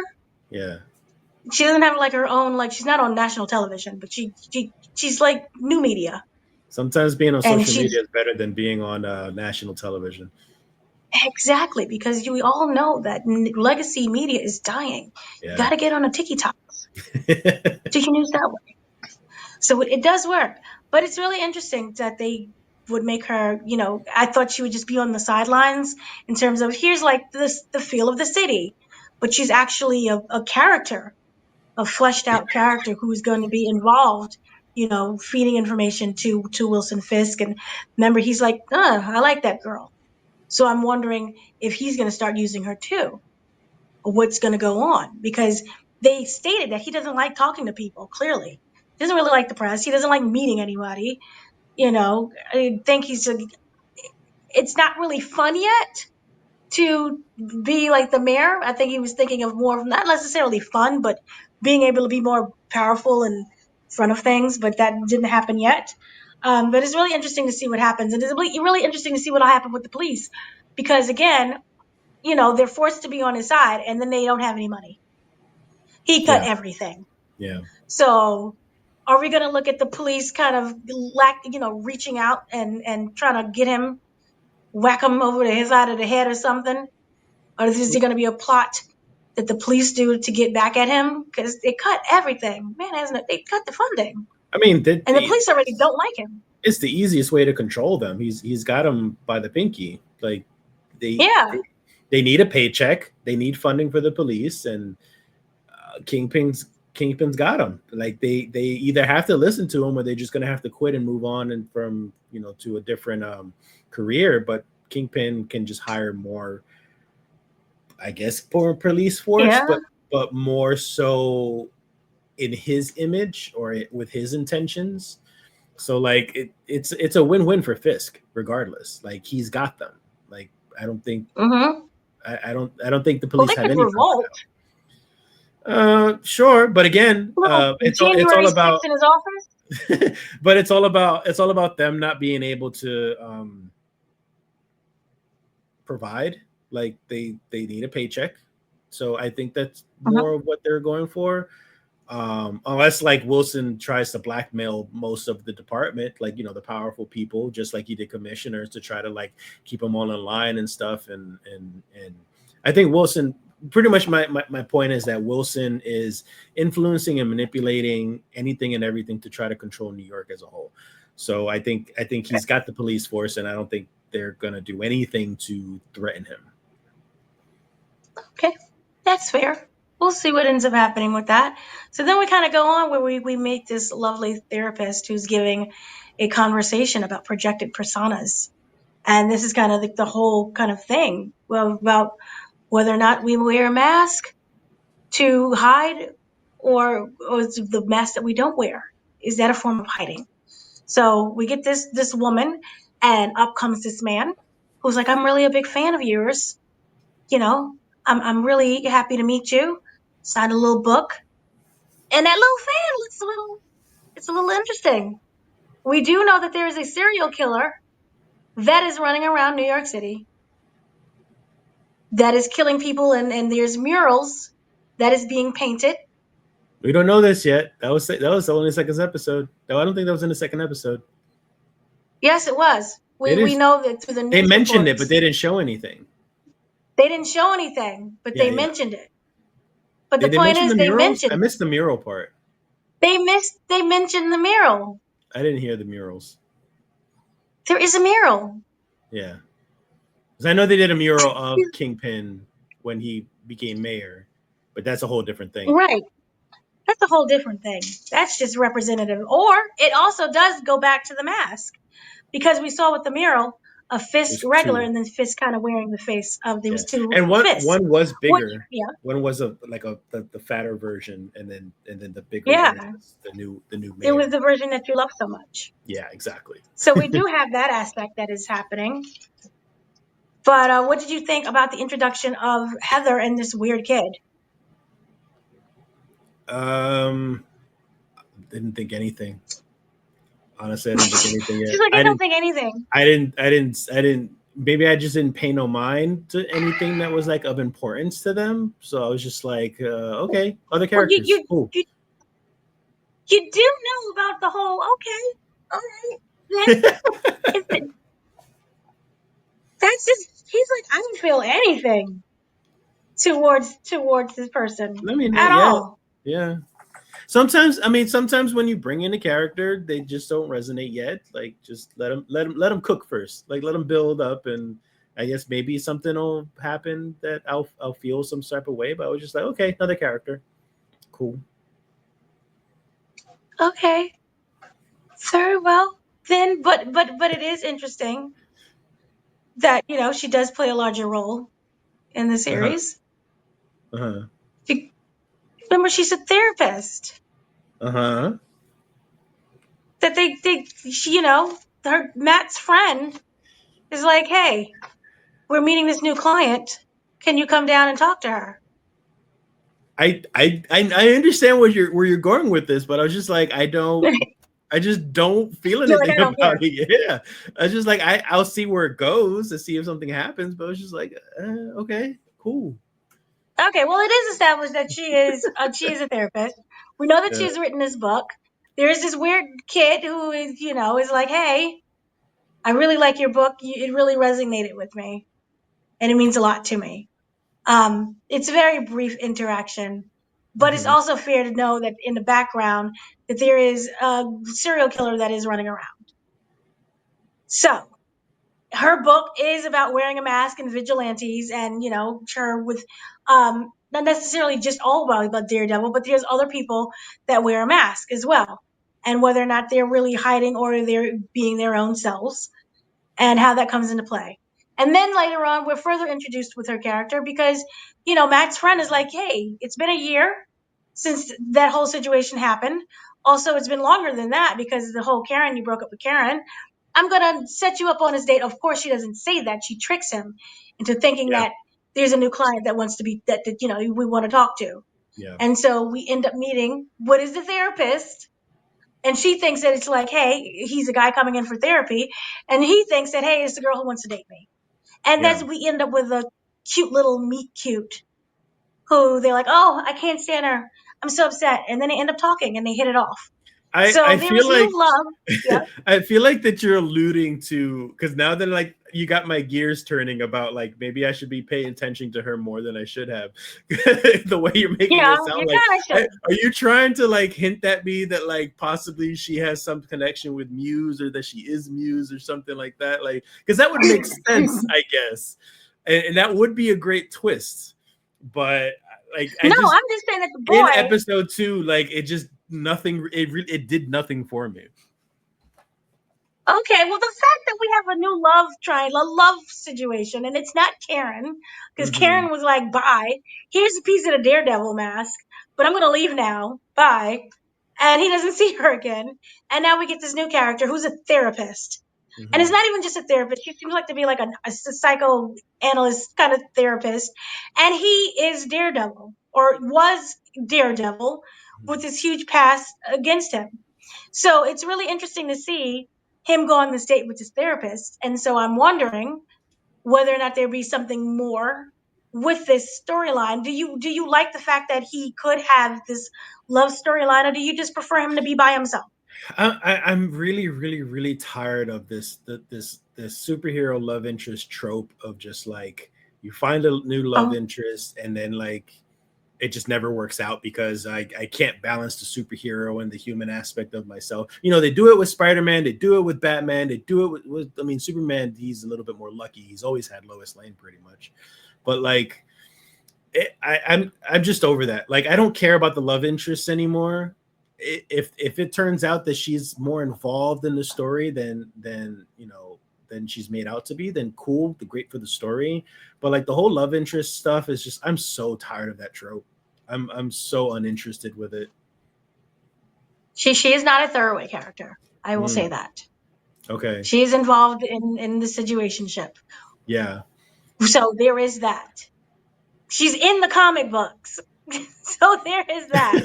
yeah. She doesn't have like her own, like she's not on national television, but she's like new media, Sometimes being on and social she's media is better than being on national television. exactly because we all know that legacy media is dying. You Yeah. got to get on a TikTok so you can use that way. So it does work, but it's really interesting that they would make her. I thought she would just be on the sidelines in terms of here's like this the feel of the city, but she's actually a character, a fleshed out character who's going to be involved, feeding information to Wilson Fisk. And remember, he's like, I like that girl. So I'm wondering if he's going to start using her too, or what's going to go on, because they stated that he doesn't like talking to people. Clearly, he doesn't really like the press. He doesn't like meeting anybody. I think it's not really fun yet to be like the mayor. I think he was thinking of more of not necessarily fun, but being able to be more powerful in front of things. But that didn't happen yet. But it's really interesting to see what happens, and it's really interesting to see what'll happen with the police, because again, they're forced to be on his side, and then they don't have any money. He cut Yeah. everything, Yeah. so. Are we going to look at the police kind of reaching out and trying to get him, whack him over his side of the head or something? Or is there going to be a plot that the police do to get back at him? Because they cut everything. Man, hasn't it? They cut the funding. I mean, And the police already don't like him. it's the easiest way to control them. He's got them by the pinky. Like Yeah. they need a paycheck. They need funding for the police, and Kingpin's got them. Like they either have to listen to him, or they're just gonna have to quit and move on and from to a different career. But Kingpin can just hire more, I guess, for police force, Yeah. but more so in his image or with his intentions. So like it's a win-win for Fisk regardless. Like he's got them. Like I don't think Mm-hmm. I don't think the Well, police they have could any revolt. sure, but again, it's all January 6th about in his office. but it's all about them not being able to provide. Like they need a paycheck. So I think that's more of what they're going for. Unless like Wilson tries to blackmail most of the department, like the powerful people, just like he did commissioners, to try to like keep them all in line and stuff. And I think Wilson, pretty much my point is that Wilson is influencing and manipulating anything and everything to try to control New York as a whole. So I think he's got the police force, and I don't think they're gonna do anything to threaten him. Okay, that's fair. We'll see what ends up happening with that. So then we kind of go on where we meet this lovely therapist who's giving a conversation about projected personas. And this is kind of the whole kind of thing about whether or not we wear a mask to hide, or is the mask that we don't wear, is that a form of hiding? So we get this woman, and up comes this man who's like, I'm really a big fan of yours. You know, I'm really happy to meet you. Sign a little book. And that little fan looks it's a little interesting. We do know that there is a serial killer that is running around New York City that is killing people, and there's murals that is being painted. We don't know this yet. That was only the second episode. No, I don't think that was in the second episode. Yes, it was. We know that through the news They mentioned reports. it, but they didn't show anything. They didn't show anything, but they mentioned it. But Did the they point mention is, the they murals? mentioned I missed the mural part. They mentioned the mural. I didn't hear the murals. There is a mural. Yeah. Because I know they did a mural of Kingpin when he became mayor, but that's a whole different thing. Right. That's a whole different thing. That's just representative. Or it also does go back to the mask, because we saw with the mural a Fisk regular, and then Fisk kind of wearing the face of there was two. And Fisk. one was bigger. Yeah. One was the fatter version, and then the bigger one was the new mayor. It was the version that you love so much. Yeah, exactly. So we do have that aspect that is happening. But what did you think about the introduction of Heather and this weird kid? Didn't think anything. Honestly, I didn't think anything yet. She's like, I don't think anything. I didn't. Maybe I just didn't pay no mind to anything that was like of importance to them. So I was just like, okay, other characters. Well, you do know about the whole. Okay, all right. That's just. He's like, I don't feel anything towards this person. I mean, at all. Yeah. Sometimes when you bring in a character, they just don't resonate yet. Like, just let them cook first. Like, let them build up, and I guess maybe something will happen that I'll feel some type of way. But I was just like, okay, another character, cool. Okay, very well then. But it is interesting that she does play a larger role in the series. Remember, she's a therapist. That her Matt's friend is like, hey, we're meeting this new client. Can you come down and talk to her? I understand where you're going with this, but I was just like, I just don't feel anything about it. Yeah, I was just like, I'll see where it goes to see if something happens. But I was just like, okay, cool. Okay, well, it is established that she is a therapist. We know that she's written this book. there's this weird kid who is, is like, hey, I really like your book. It really resonated with me, and it means a lot to me. It's a very brief interaction, but it's Mm-hmm. also fair to know that in the background that there is a serial killer that is running around. So her book is about wearing a mask and vigilantes, and sure, with not necessarily just all about Daredevil, but there's other people that wear a mask as well, and whether or not they're really hiding or they're being their own selves, and how that comes into play. And then later on, we're further introduced with her character because, Matt's friend is like, hey, it's been a year since that whole situation happened. Also, it's been longer than that because the whole Karen, you broke up with Karen. I'm going to set you up on his date. Of course, she doesn't say that. She tricks him into thinking Yeah. that there's a new client that wants to be, that we want to talk to. Yeah. And so we end up meeting what is the therapist, and she thinks that it's like, hey, he's a guy coming in for therapy. And he thinks that, hey, it's the girl who wants to date me. And Yeah. that's we end up with a cute little meet cute who they're like, oh, I can't stand her. I'm so upset. And then they end up talking and they hit it off. I So there feel is new like love. Yeah. I feel like that you're alluding to, because now that like you got my gears turning about like maybe I should be paying attention to her more than I should have. The way you're making Yeah, it you sound like, kind of should. are you trying to like hint at me that like possibly she has some connection with Muse, or that she is Muse or something like that? Like, because that would make sense, I guess, and that would be a great twist. But like I No, just, I'm just saying that the in boy. episode 2, like it just nothing. It did nothing for me. Okay, well, the fact that we have a new love triangle, a love situation, and it's not Karen, because Mm-hmm. Karen was like, bye, here's a piece of the Daredevil mask, but I'm going to leave now. Bye. And he doesn't see her again. And now we get this new character who's a therapist. And it's Mm-hmm. not even just a therapist. She seems like to be like a psychoanalyst kind of therapist. And he is Daredevil, or was Daredevil, with this huge past against him. So it's really interesting to see him go on this date with his therapist. And so I'm wondering whether or not there be something more with this storyline. Do you like the fact that he could have this love storyline, or do you just prefer him to be by himself? I'm really, really, really tired of this superhero love interest trope of just like you find a new love Oh, interest and then like it just never works out because I can't balance the superhero and the human aspect of myself. You know, they do it with Spider-Man, they do it with Batman, they do it with I mean Superman, he's a little bit more lucky. He's always had Lois Lane pretty much. But like I'm just over that. Like I don't care about the love interests anymore. If it turns out that she's more involved in the story than she's made out to be, then cool, great for the story. But like the whole love interest stuff is just, I'm so tired of that trope. I'm so uninterested with it. she is not a throwaway character. I will say Mm, that. okay. She is involved in the situationship. Yeah. So there is that. She's in the comic books. So there is that.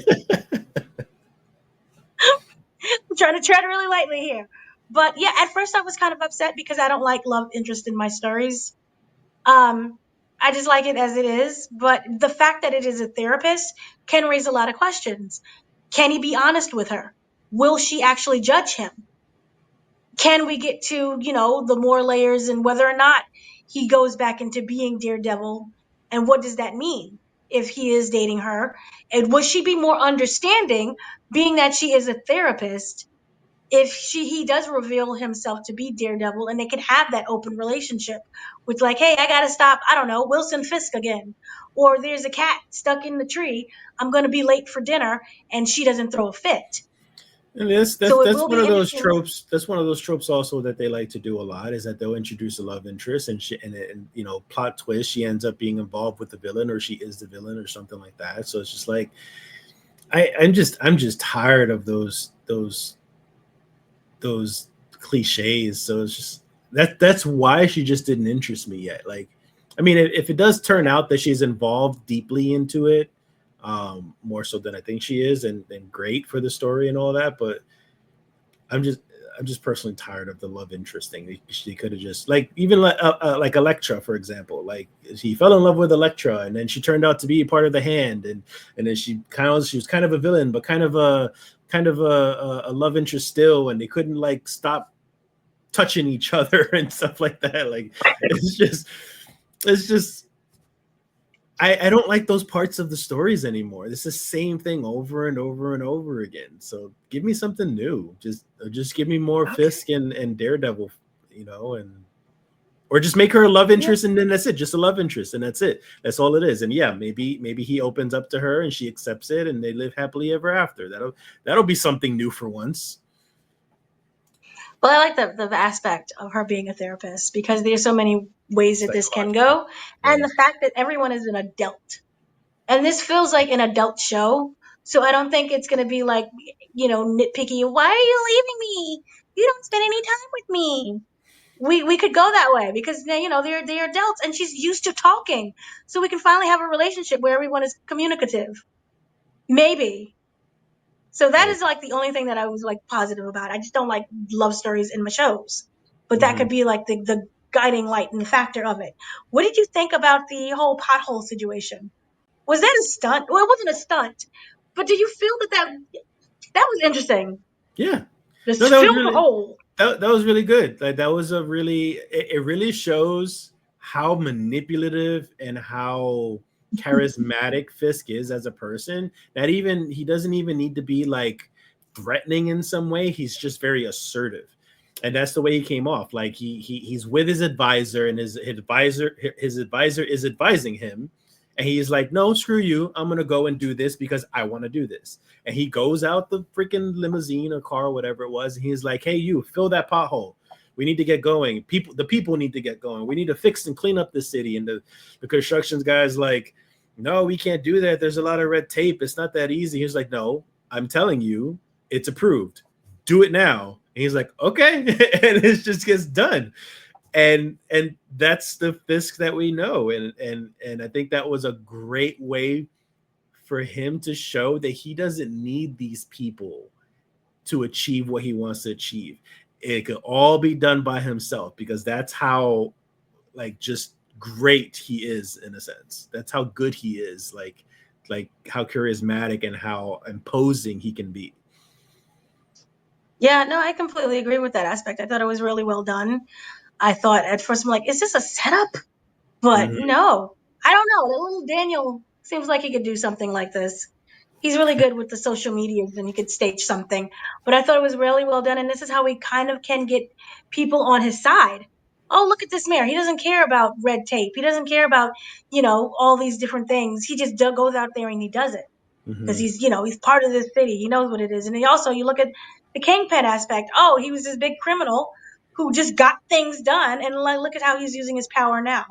I'm trying to tread really lightly here. But yeah, at first I was kind of upset because I don't like love interest in my stories. Um, I just like it as it is. But the fact that it is a therapist can raise a lot of questions. Can he be honest with her? Will she actually judge him? Can we get to, the more layers and whether or not he goes back into being Daredevil? And what does that mean if he is dating her? And would she be more understanding, being that she is a therapist, if he does reveal himself to be Daredevil and they can have that open relationship with like, hey, I gotta stop, I don't know, Wilson Fisk again. Or there's a cat stuck in the tree. I'm gonna be late for dinner and she doesn't throw a fit. And that's So it that's will one be of those interesting. tropes. That's one of those tropes also that they like to do a lot, is that they'll introduce a love interest and plot twist. She ends up being involved with the villain, or she is the villain, or something like that. So it's just like I'm just tired of those cliches. So it's just that's why she just didn't interest me yet. Like, I mean, if it does turn out that she's involved deeply into it, more so than I think she is, and great for the story and all that, but I'm just I'm just personally tired of the love interest thing. She could have just like even like Elektra, for example. Like he fell in love with Elektra, and then she turned out to be part of the Hand, and then she was kind of a villain, but kind of a love interest still, and they couldn't like stop touching each other and stuff like that. Like it's just it's just I don't like those parts of the stories anymore. It's the same thing over and over and over again. So give me something new. Just give me more Okay. Fisk and Daredevil, and or just make her a love Yeah. interest and then that's it. Just a love interest and that's it. That's all it is. And yeah, maybe he opens up to her and she accepts it and they live happily ever after. That'll be something new for once. Well, I like the aspect of her being a therapist because there's so many ways that this can Psychological. go, and Yeah. the fact that everyone is an adult, and this feels like an adult show. So I don't think it's going to be like, nitpicky. Why are you leaving me? You don't spend any time with me. We could go that way because they're adults and she's used to talking, so we can finally have a relationship where everyone is communicative. Maybe. So that is Maybe. like the only thing that I was like positive about. I just don't like love stories in my shows, but that Mm-hmm. could be like the guiding light and the factor of it. What did you think about the whole pothole situation? Was that a stunt? Well, it wasn't a stunt, but did you feel that was interesting? Yeah. Just No, that was fill the really hole. that was really good. Like that was it really shows how manipulative and how charismatic Fisk is as a person. That even he doesn't even need to be like threatening in some way. He's just very assertive. And that's the way he came off. Like he's with his advisor and his advisor is advising him and he's like, no, screw you. I'm going to go and do this because I want to do this. And he goes out the freaking limousine or car, or whatever it was. And he's like, hey, you fill that pothole. We need to get going. The people need to get going. We need to fix and clean up the city. And the constructions guy's like, no, we can't do that. There's a lot of red tape. It's not that easy. He's like, no, I'm telling you, it's approved. Do it now. And he's like, okay. And it just gets done and that's the Fisk that we know, and I think that was a great way for him to show that he doesn't need these people to achieve what he wants to achieve. It could all be done by himself because that's how like just great he is in a sense. That's how good he is, like how charismatic and how imposing he can be. Yeah, no, I completely agree with that aspect. I thought it was really well done. I thought at first I'm like, is this a setup? But Mm-hmm. no, I don't know. The little Daniel seems like he could do something like this. He's really good with the social medias and he could stage something. But I thought it was really well done. And this is how we kind of can get people on his side. Oh, look at this mayor. He doesn't care about red tape. He doesn't care about, all these different things. He just goes out there and he does it because Mm-hmm. he's part of this city. He knows what it is. And he also, you look at the Kingpin aspect. Oh, he was this big criminal who just got things done. And like, look at how he's using his power now.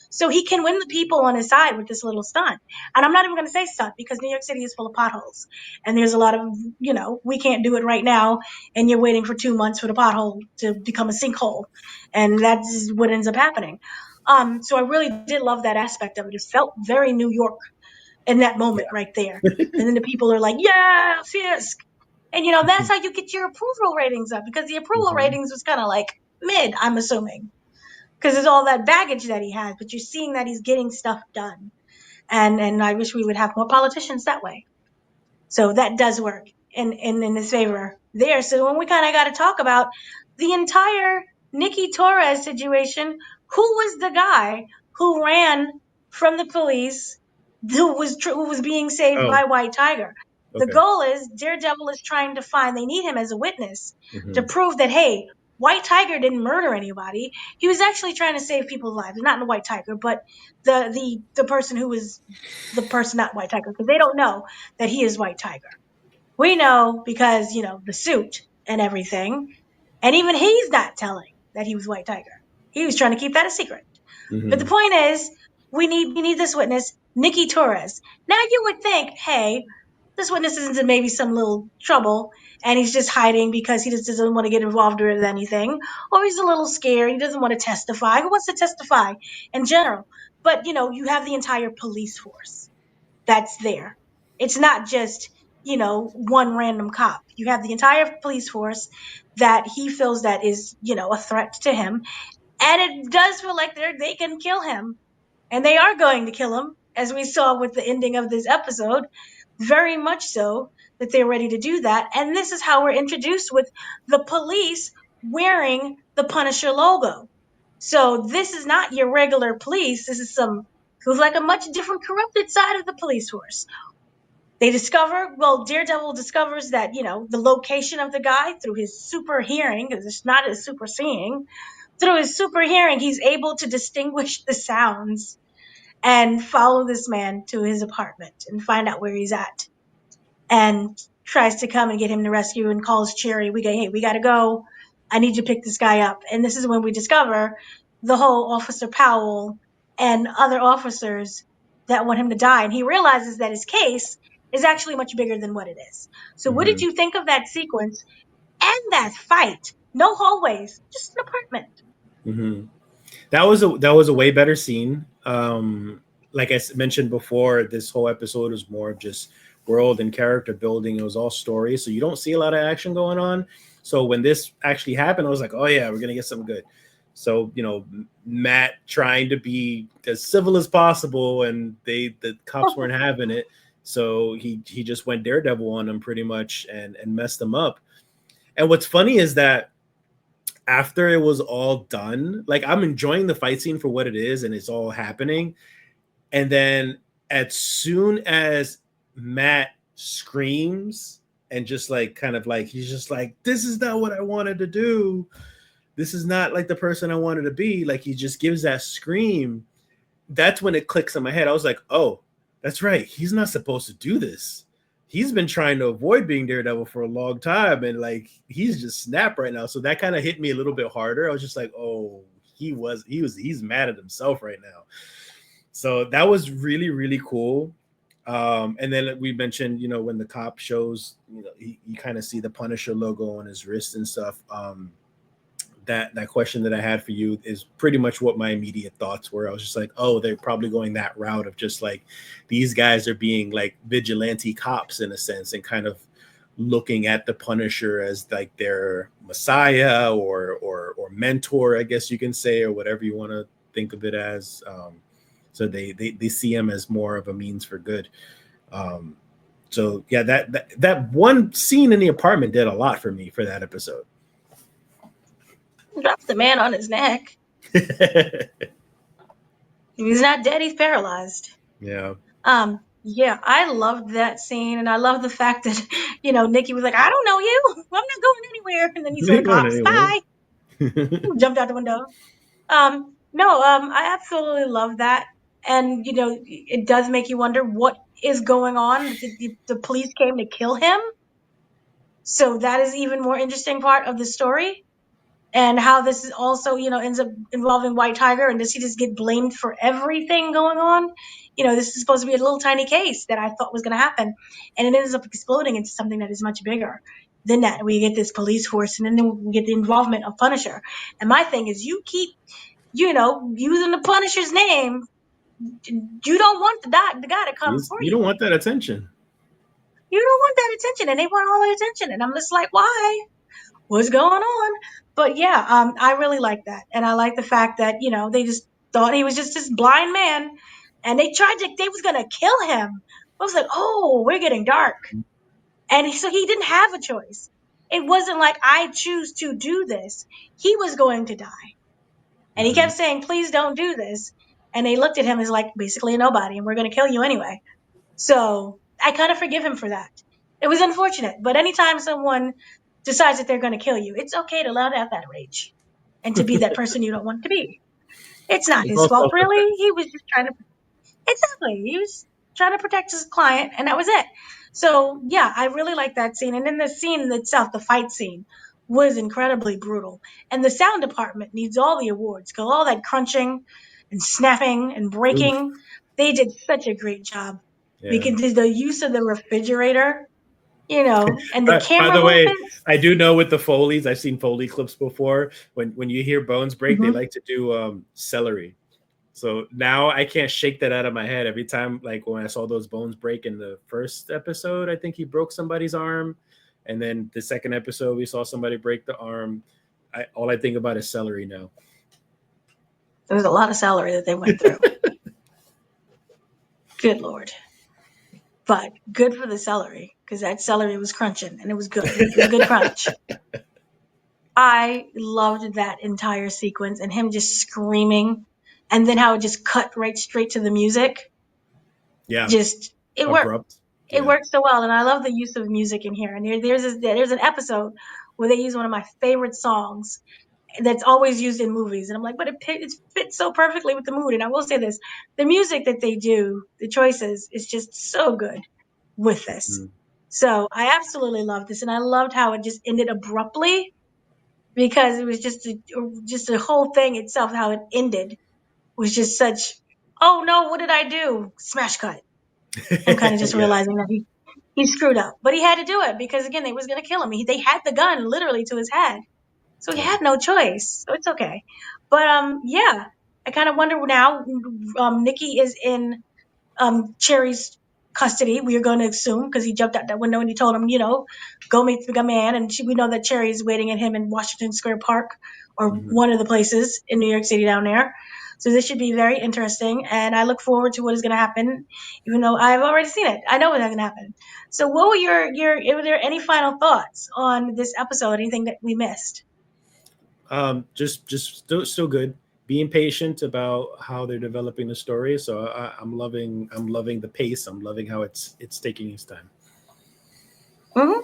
So he can win the people on his side with this little stunt. And I'm not even going to say stunt because New York City is full of potholes. And there's a lot of, we can't do it right now. And you're waiting for 2 months for the pothole to become a sinkhole. And that's what ends up happening. So I really did love that aspect of it. It felt very New York in that moment Yeah. right there. And then the people are like, yeah, Fisk. And that's how you get your approval ratings up because the approval Mm-hmm. ratings was kind of like mid, I'm assuming, because there's all that baggage that he has, but you're seeing that he's getting stuff done. And I wish we would have more politicians that way. So that does work in his favor there. So when we kind of got to talk about the entire Nikki Torres situation, who was the guy who ran from the police, who was being saved Oh, by White Tiger? The okay. goal is Daredevil is trying to find. They need him as a witness to Mm-hmm. prove that hey, White Tiger didn't murder anybody. He was actually trying to save people's lives. Not the White Tiger, but the person who was the person, not White Tiger, because they don't know that he is White Tiger. We know because, the suit and everything. And even he's not telling that he was White Tiger. He was trying to keep that a secret. But the Mm-hmm. point is, we need this witness, Nikki Torres. Now you would think, hey, this witness is in maybe some little trouble and he's just hiding because he just doesn't want to get involved with anything, or he's a little scared, he doesn't want to testify. Who wants to testify in general? But you have the entire police force that's there. It's not just one random cop. You have the entire police force that he feels that is, a threat to him. And it does feel like they can kill him. And they are going to kill him, as we saw with the ending of this episode. Very much so that they're ready to do that. And this is how we're introduced with the police wearing the Punisher logo. So this is not your regular police. This is feels like a much different corrupted side of the police force. Daredevil discovers that, the location of the guy through his super hearing, because it's not his super seeing. Through his super hearing, he's able to distinguish the sounds and follow this man to his apartment and find out where he's at. And tries to come and get him to rescue and calls Cherry. Hey, we gotta go. I need you to pick this guy up. And this is when we discover the whole Officer Powell and other officers that want him to die. And he realizes that his case is actually much bigger than what it is. So what did Mm-hmm. you think of that sequence and that fight? No hallways, just an apartment. Mm-hmm. That was a way better scene. Like I mentioned before, this whole episode was more of just world and character building. It was all story, so you don't see a lot of action going on. So when this actually happened, I was like, oh yeah, we're gonna get something good. So Matt trying to be as civil as possible, and the cops weren't having it. So he just went Daredevil on them pretty much and messed them up. And what's funny is that after it was all done, like I'm enjoying the fight scene for what it is and it's all happening. And then as soon as Matt screams and just like kind of like he's just like, this is not what I wanted to do. This is not like the person I wanted to be. Like he just gives that scream. That's when it clicks in my head. I was like, oh, that's right. He's not supposed to do this. He's been trying to avoid being Daredevil for a long time, and like he's just snapped right now. So that kind of hit me a little bit harder. I was just like, oh, he's mad at himself right now. So that was really, really cool. And then we mentioned, when the cop shows, you kind of see the Punisher logo on his wrist and stuff. That question that I had for you is pretty much what my immediate thoughts were. I was just like, oh, they're probably going that route of just like these guys are being like vigilante cops in a sense and kind of looking at the Punisher as like their messiah or mentor, I guess you can say, or whatever you want to think of it as. So they see him as more of a means for good. So yeah, that one scene in the apartment did a lot for me for that episode. Drops the man on his neck. He's not dead, he's paralyzed. Yeah. Yeah, I loved that scene, and I love the fact that, Nikki was like, I don't know you. I'm not going anywhere. And then he saw the Ain't going cops. anywhere. Bye. Jumped out the window. No, I absolutely love that. And, it does make you wonder what is going on. The police came to kill him. So that is even more interesting part of the story. And how this is also, ends up involving White Tiger, and does he just get blamed for everything going on? This is supposed to be a little tiny case that I thought was going to happen, and it ends up exploding into something that is much bigger than that. We get this police force, and then we get the involvement of Punisher. And my thing is, you keep, using the Punisher's name. You don't want the guy to come for You you. don't want that attention. You don't want that attention, and they want all the attention. And I'm just like, why? What's going on? But yeah, I really like that. And I like the fact that, they just thought he was just this blind man, and they was going to kill him. I was like, oh, we're getting dark. And so he didn't have a choice. It wasn't like, I choose to do this. He was going to die. And he Mm-hmm. kept saying, please don't do this. And they looked at him as like basically a nobody, and we're going to kill you anyway. So I kind of forgive him for that. It was unfortunate, but anytime someone decides that they're going to kill you, it's okay to let out that rage and to be that person you don't want to be. It's not It's his all fault, self really. defense. He was just trying to, exactly, he was trying to protect his client, and that was it. So, yeah, I really like that scene. And then the scene itself, the fight scene, was incredibly brutal. And the sound department needs all the awards because all that crunching and snapping and Oof. breaking, they did such a great job. Yeah. Because the use of the refrigerator, and the By camera the way, movements. I do know with the Foleys, I've seen Foley clips before. When you hear bones break, they Mhm. like to do celery. So now I can't shake that out of my head. Every time, like when I saw those bones break in the first episode, I think he broke somebody's arm, and then the second episode we saw somebody break the arm. All I think about is celery now. There was a lot of celery that they went through. Good Lord. But good for the celery, because that celery was crunching and it was good. It was a good crunch. I loved that entire sequence and him just screaming, and then how it just cut right straight to the music. Yeah, Just it worked. abrupt. It Yeah. worked so well, and I love the use of music in here. And there's an episode where they use one of my favorite songs that's always used in movies, and I'm like, but it fits so perfectly with the mood. And I will say this: the music that they do, the choices, is just so good with this. Mm. So I absolutely love this, and I loved how it just ended abruptly because it was just the whole thing itself. How it ended was just such. Oh no! What did I do? Smash cut. Him kind of just Yeah. realizing that he screwed up, but he had to do it because again they was gonna kill him. They had the gun literally to his head, so he Yeah. had no choice. So it's okay. But yeah, I kind of wonder now. Nikki is in Cherry's custody. We are going to assume because he jumped out that window and he told him, go meet the man. And we know that Cherry's waiting at him in Washington Square Park or Mhm. one of the places in New York City down there. So this should be very interesting, and I look forward to what is going to happen, even though I've already seen it. I know what's going to happen. So, what were were there any final thoughts on this episode? Anything that we missed? Just still good. Being patient about how they're developing the story. So I'm loving the pace. I'm loving how it's taking its time. Hmm.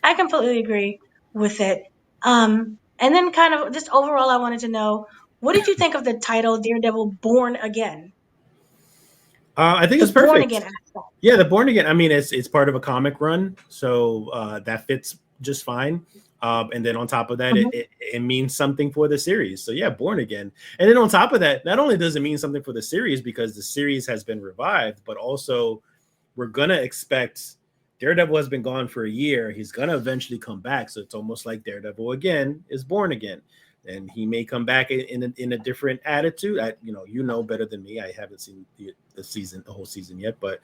I completely agree with it. And then, kind of just overall, I wanted to know what did you think of the title Daredevil Born Again? I think The it's born again perfect. aspect. Yeah, the Born Again. I mean, it's part of a comic run, so that fits just fine. And then on top of that, Mhm. it means something for the series. So yeah, Born Again. And then on top of that, not only does it mean something for the series because the series has been revived, but also we're gonna expect Daredevil has been gone for a year. He's gonna eventually come back. So it's almost like Daredevil again is born again, and he may come back in a different attitude. You know better than me. I haven't seen the whole season yet, but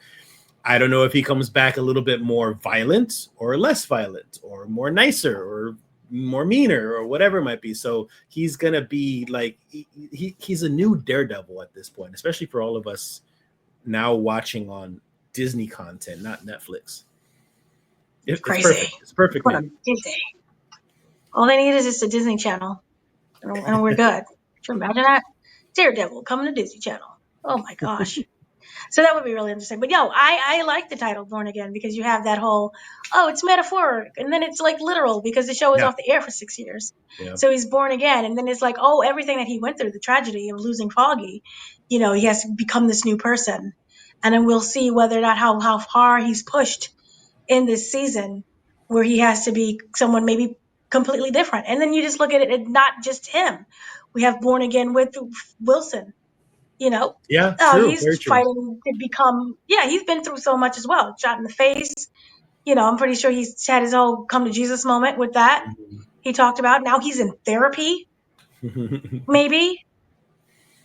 I don't know if he comes back a little bit more violent or less violent or more nicer or more meaner or whatever it might be. So he's gonna be like he's a new Daredevil at this point, especially for all of us now watching on Disney content, not Netflix. It's Crazy. perfect. It's perfect, What man. a Disney. All they need is just a Disney Channel, and we're good. Can you imagine that? Daredevil coming to Disney Channel. Oh my gosh. So that would be really interesting. But I like the title Born Again because you have that whole, oh, it's metaphoric. And then it's like literal because the show was Yeah, off the air for 6 years. yeah, So he's born again. And then it's like, oh, everything that he went through, the tragedy of losing Foggy, he has to become this new person. And then we'll see whether or not how far he's pushed in this season where he has to be someone maybe completely different. And then you just look at it, not just him. We have Born Again with Wilson, you know, yeah. True, he's very true. fighting to become, yeah, he's been through so much as well. Shot in the face. I'm pretty sure he's had his whole come to Jesus moment with that. He talked about now he's in therapy, maybe,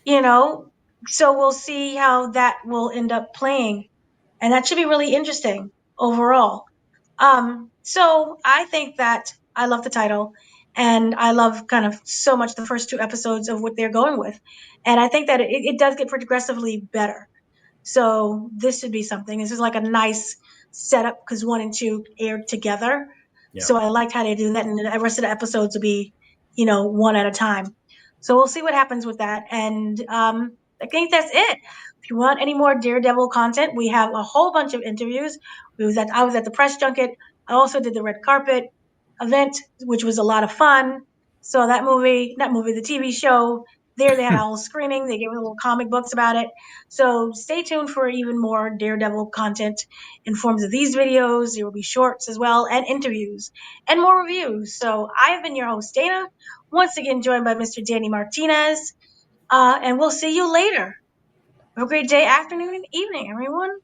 you know, so we'll see how that will end up playing. And that should be really interesting overall. So I think that I love the title and I love kind of so much the first two episodes of what they're going with. And I think that it does get progressively better. So this should be something. This is like a nice setup because one and two aired together. Yeah. So I liked how they do that, and the rest of the episodes will be, one at a time. So we'll see what happens with that. And I think that's it. If you want any more Daredevil content, we have a whole bunch of interviews. I was at the press junket. I also did the red carpet event, which was a lot of fun. So the TV show. There they had all screening. They gave me little comic books about it. So stay tuned for even more Daredevil content in forms of these videos. There will be shorts as well and interviews and more reviews. So I have been your host, Dana, once again joined by Mr. Danny Martinez. And we'll see you later. Have a great day, afternoon, and evening, everyone.